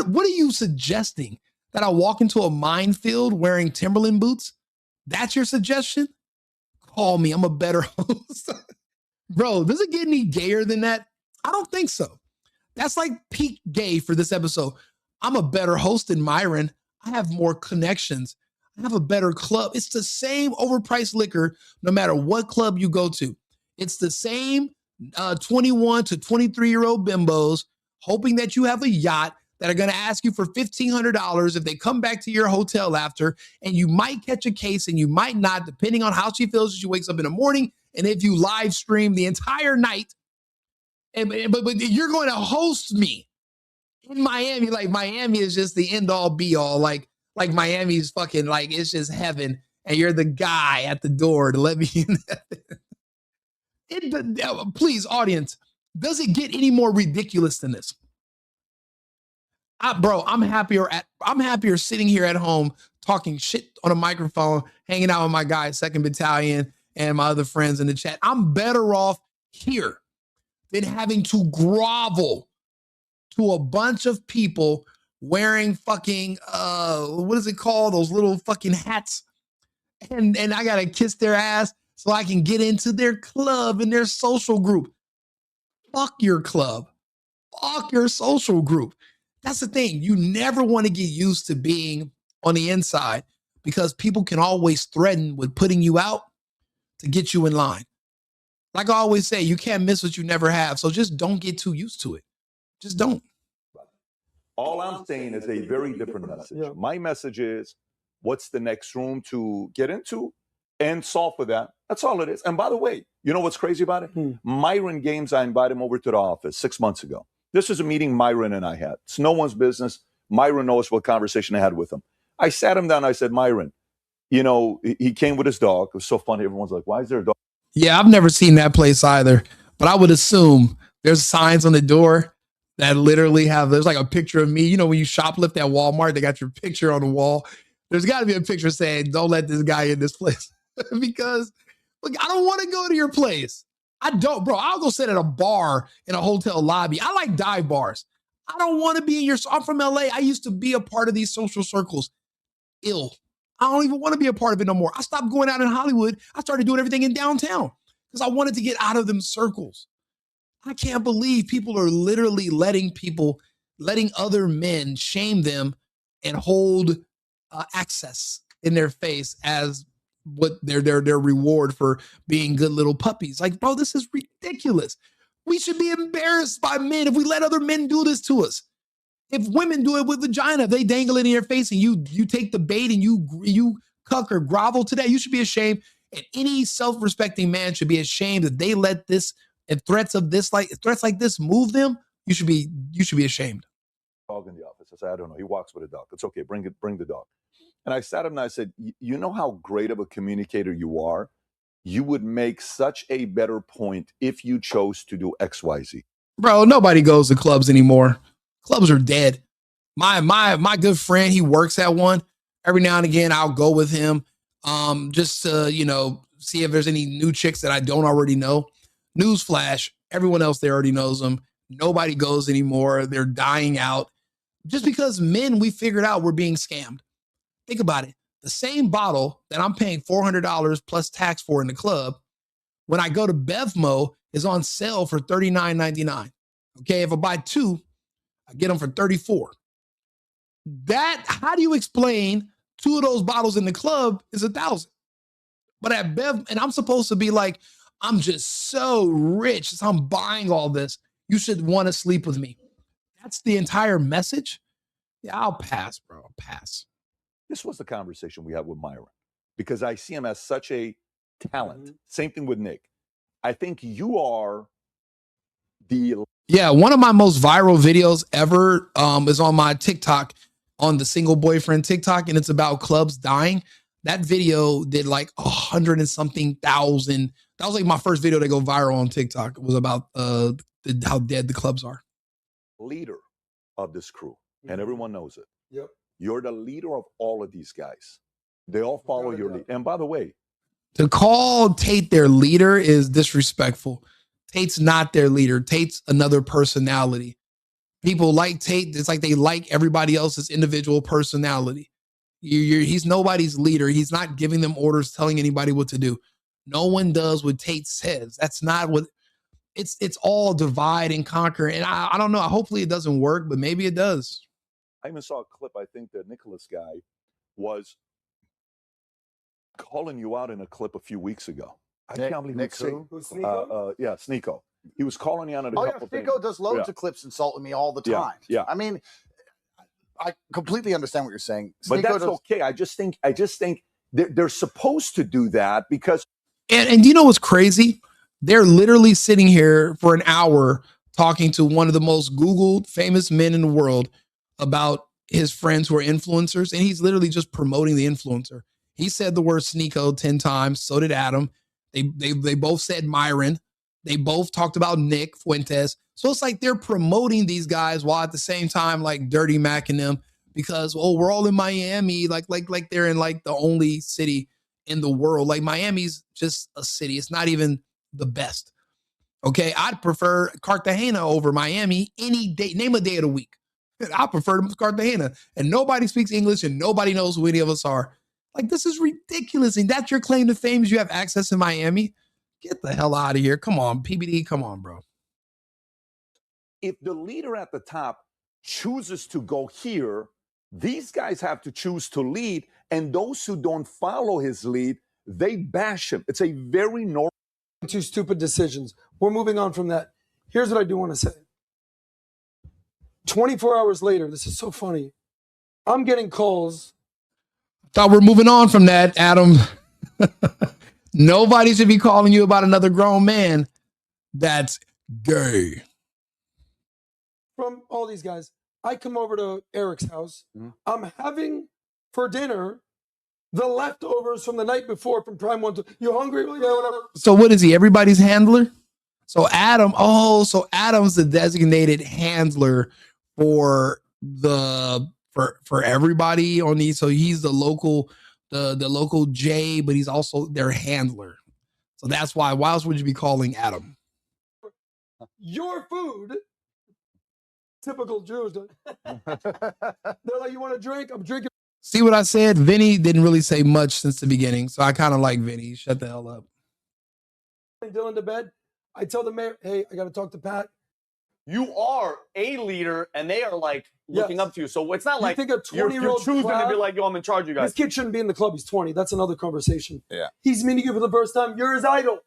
Speaker 1: are you suggesting? That I walk into a minefield wearing Timberland boots? That's your suggestion? Call me. I'm a better host. Bro, does it get any gayer than that? I don't think so. That's like peak gay for this episode. I'm a better host than Myron. I have more connections. I have a better club. It's the same overpriced liquor no matter what club you go to. It's the same 21 to 23-year-old bimbos hoping that you have a yacht that are going to ask you for $1,500 if they come back to your hotel after, and you might catch a case and you might not, depending on how she feels as she wakes up in the morning and if you live stream the entire night. But you're going to host me in Miami. Like Miami is just the end all be all. Like Miami's fucking like, it's just heaven. And you're the guy at the door to let me in. Please, audience, does it get any more ridiculous than this? Bro, I'm happier sitting here at home talking shit on a microphone, hanging out with my guys, 2nd Battalion, and my other friends in the chat. I'm better off here than having to grovel to a bunch of people wearing fucking, what is it called? Those little fucking hats. And I got to kiss their ass so I can get into their club and their social group. Fuck your club. Fuck your social group. That's the thing. You never want to get used to being on the inside, because people can always threaten with putting you out to get you in line. Like I always say, you can't miss what you never have. So just don't get too used to it. Just don't.
Speaker 2: All I'm saying is a very different message. Yeah. My message is, what's the next room to get into and solve for that. That's all it is. And by the way, you know what's crazy about it? Myron Games, I invited him over to the office 6 months ago. This is a meeting Myron and I had. It's no one's business. Myron knows what conversation I had with him. I sat him down. I said, Myron, you know, he came with his dog. It was so funny. Everyone's like, why is there a dog?
Speaker 1: Yeah, I've never seen that place either. But I would assume there's signs on the door that literally there's like a picture of me. You know, when you shoplift at Walmart, they got your picture on the wall. There's got to be a picture saying, don't let this guy in this place. Because look, I don't want to go to your place. I don't, bro. I'll go sit at a bar in a hotel lobby. I like dive bars. I don't want to be in your, I'm from LA. I used to be a part of these social circles. I don't even want to be a part of it no more. I stopped going out in Hollywood. I started doing everything in downtown because I wanted to get out of them circles. I can't believe people are literally letting other men shame them and hold access in their face as what their reward for being good little puppies. Like, bro, this is ridiculous. We should be embarrassed by men if we let other men do this to us. If women do it with vagina, if they dangle it in your face and you take the bait and you cuck or grovel to that, you should be ashamed. And any self-respecting man should be ashamed that they let this, if threats like this move them. You should be ashamed.
Speaker 2: Dog in the office. I said, I don't know. He walks with a dog. It's okay. Bring the dog. And I sat him and I said, you know how great of a communicator you are? You would make such a better point if you chose to do XYZ.
Speaker 1: Bro, nobody goes to clubs anymore. Clubs are dead. My good friend, he works at one. Every now and again, I'll go with him just to, see if there's any new chicks that I don't already know. Newsflash, everyone else there already knows them. Nobody goes anymore. They're dying out. Just because men, we figured out we're being scammed. Think about it. The same bottle that I'm paying $400 plus tax for in the club, when I go to Bevmo, is on sale for $39.99. Okay, if I buy two, I get them for $34. How do you explain two of those bottles in the club is $1,000? But at Bev, and I'm supposed to be like, I'm just so rich, so I'm buying all this. You should want to sleep with me. That's the entire message. Yeah, I'll pass, bro. I'll pass.
Speaker 2: This was the conversation we had with Myron, because I see him as such a talent. Same thing with Nick. I think you are
Speaker 1: one of my most viral videos ever is on my TikTok, on the single boyfriend TikTok, and it's about clubs dying. That video did like 100 and something thousand. That was like my first video to go viral on TikTok. It was about how dead the clubs are.
Speaker 2: Leader of this crew, and everyone knows it.
Speaker 9: Yep.
Speaker 2: You're the leader of all of these guys. They all follow your lead. And by the way,
Speaker 1: to call Tate their leader is disrespectful. Tate's not their leader. Tate's another personality. People like Tate. It's like they like everybody else's individual personality. He's nobody's leader. He's not giving them orders, telling anybody what to do. No one does what Tate says. That's not what it's all divide and conquer. And I don't know. Hopefully it doesn't work, but maybe it does.
Speaker 2: I even saw a clip. I think the Nicholas guy was calling you out in a clip a few weeks ago. I can't believe
Speaker 3: Nick
Speaker 2: Sneeko? Yeah, Sneeko. He was calling you out on a couple things.
Speaker 3: Sneeko does loads of clips insulting me all the time.
Speaker 2: Yeah.
Speaker 3: I mean, I completely understand what you're saying.
Speaker 2: But that's okay. I just think they're supposed to do that because.
Speaker 1: And you know what's crazy? They're literally sitting here for an hour talking to one of the most Googled famous men in the world about his friends who are influencers. And he's literally just promoting the influencer. He said the word Sneeko 10 times. So did Adam. They both said Myron. They both talked about Nick Fuentes. So it's like they're promoting these guys while at the same time like dirty macking them because, we're all in Miami. Like they're in like the only city in the world. Like Miami's just a city. It's not even the best. Okay. I'd prefer Cartagena over Miami any day. Name a day of the week. I prefer Cartagena, and nobody speaks English and nobody knows who any of us are. Like, this is ridiculous. And that's your claim to fame is you have access in Miami. Get the hell out of here. Come on, PBD. Come on, bro.
Speaker 2: If the leader at the top chooses to go here, these guys have to choose to lead. And those who don't follow his lead, they bash him. It's a very normal.
Speaker 9: Two stupid decisions. We're moving on from that. Here's what I do want to say. 24 hours later, this is so funny. I'm getting calls.
Speaker 1: Thought we're moving on from that, Adam. Nobody should be calling you about another grown man that's gay.
Speaker 9: From all these guys, I come over to Eric's house. I'm having for dinner the leftovers from the night before from Prime 1. You hungry? Yeah, whatever.
Speaker 1: So what is he? Everybody's handler? So Adam's the designated handler for everybody on these. So he's the local J, but he's also their handler. So that's why else would you be calling Adam?
Speaker 9: Your food. Typical Jews. They're like, you want a drink? I'm drinking.
Speaker 1: See what I said? Vinny didn't really say much since the beginning. So I kind of like Vinny. Shut the hell up.
Speaker 9: Dylan to bed. I tell the mayor, hey, I got to talk to Pat.
Speaker 8: You are a leader, and they are like looking up to you. So it's not like
Speaker 9: think a 20-year-old
Speaker 8: you're choosing to be like, yo, I'm in charge of you guys.
Speaker 9: This kid shouldn't be in the club. He's 20. That's another conversation.
Speaker 3: Yeah.
Speaker 9: He's meeting you for the first time. You're his idol.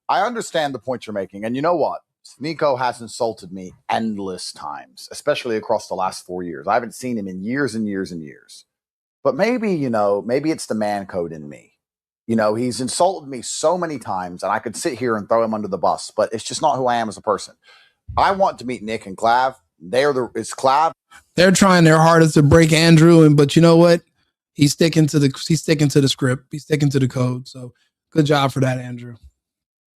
Speaker 3: I understand the point you're making. And you know what? Sneeko has insulted me endless times, especially across the last 4 years. I haven't seen him in years and years and years. But maybe it's the man code in me. He's insulted me so many times, and I could sit here and throw him under the bus, but it's just not who I am as a person. I want to meet Nick and Clav. It's Clav.
Speaker 1: They're trying their hardest to break Andrew, but you know what? He's sticking to the script. He's sticking to the code. So good job for that, Andrew.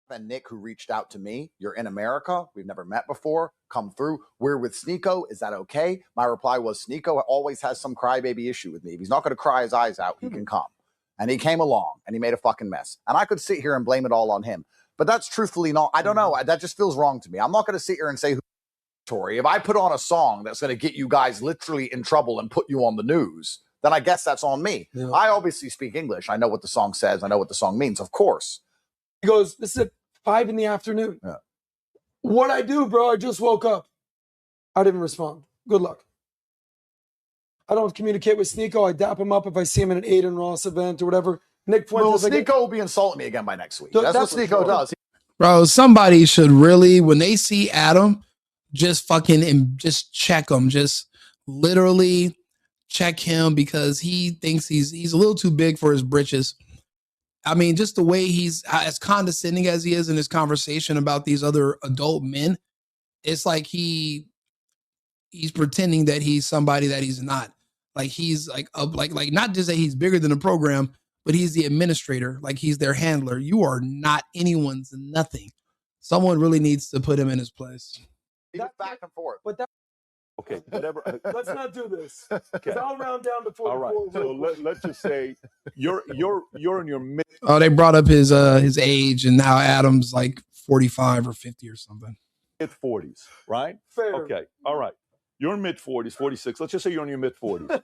Speaker 3: And Nick, who reached out to me, you're in America. We've never met before. Come through. We're with Sneeko. Is that okay? My reply was, Sneeko always has some crybaby issue with me. If he's not going to cry his eyes out, he can come. And he came along and he made a fucking mess. And I could sit here and blame it all on him. But that's truthfully not, I don't know. That just feels wrong to me. I'm not going to sit here and say, Tori, if I put on a song that's going to get you guys literally in trouble and put you on the news, then I guess that's on me. Yeah. I obviously speak English. I know what the song says. I know what the song means, of course.
Speaker 9: He goes, this is at 5 p.m. Yeah. What I do, bro, I just woke up. I didn't respond. Good luck. I don't communicate with Sneeko. I dap him up if I see him at an Aiden Ross event or whatever. Nick Fuentes.
Speaker 3: Sneeko will be insulting me again by next week. That's what Sneeko does.
Speaker 1: Bro, somebody should really, when they see Adam, just fucking and just check him. Just literally check him because he thinks he's a little too big for his britches. I mean, just the way he's as condescending as he is in his conversation about these other adult men, it's like he's pretending that he's somebody that he's not. Like he's like not just that he's bigger than the program, but he's the administrator. Like he's their handler. You are not anyone's nothing. Someone really needs to put him in his place.
Speaker 3: Back and forth.
Speaker 9: But that,
Speaker 2: Okay, whatever.
Speaker 9: let's not do this. Because I'll round down to 44.
Speaker 2: All right. So let's just say you're in your mid.
Speaker 1: Oh, they brought up his age, and now Adam's like 45 or 50 or something.
Speaker 2: Mid-40s, right?
Speaker 9: Fair.
Speaker 2: Okay. All right. You're in mid-40s, 46. Let's just say you're in your mid-40s.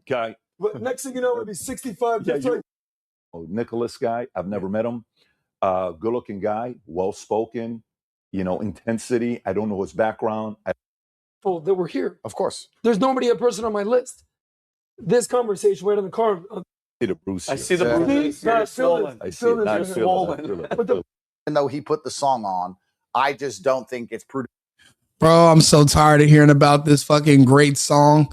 Speaker 2: Okay.
Speaker 9: But next thing you know, it'll be 65.
Speaker 2: Yeah,
Speaker 9: just like,
Speaker 2: Nicholas guy. I've never met him. Good-looking guy, well-spoken. Intensity. I don't know his background.
Speaker 9: that were here.
Speaker 3: Of course.
Speaker 9: There's nobody a person on my list. This conversation right in the car.
Speaker 2: The Bruce.
Speaker 8: I see the bruises.
Speaker 9: Yeah.
Speaker 8: You're swollen.
Speaker 2: I see it. I feel it.
Speaker 3: Even though he put the song on, I just don't think it's prudent.
Speaker 1: Bro, I'm so tired of hearing about this fucking great song.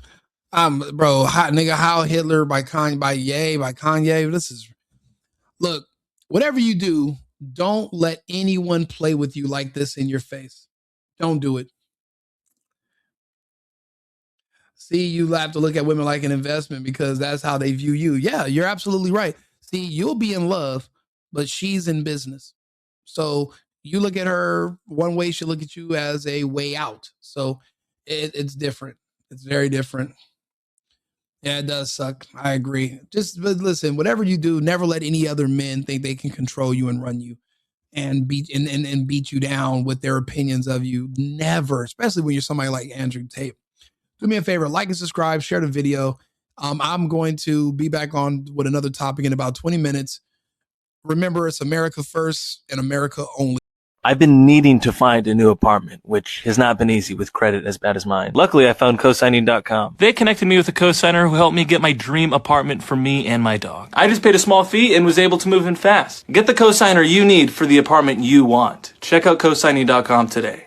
Speaker 1: Heil Hitler by Kanye. This is, look, whatever you do, don't let anyone play with you like this in your face. Don't do it. See, you have to look at women like an investment because that's how they view you. Yeah, you're absolutely right. See, you'll be in love, but she's in business. So you look at her one way, she'll look at you as a way out. So it's different. It's very different. Yeah, it does suck. I agree. But listen, whatever you do, never let any other men think they can control you and run you and beat you down with their opinions of you. Never, especially when you're somebody like Andrew Tate. Do me a favor, like and subscribe, share the video. I'm going to be back on with another topic in about 20 minutes. Remember, it's America first and America only.
Speaker 10: I've been needing to find a new apartment, which has not been easy with credit as bad as mine. Luckily, I found cosigning.com. They connected me with a cosigner who helped me get my dream apartment for me and my dog. I just paid a small fee and was able to move in fast. Get the cosigner you need for the apartment you want. Check out cosigning.com today.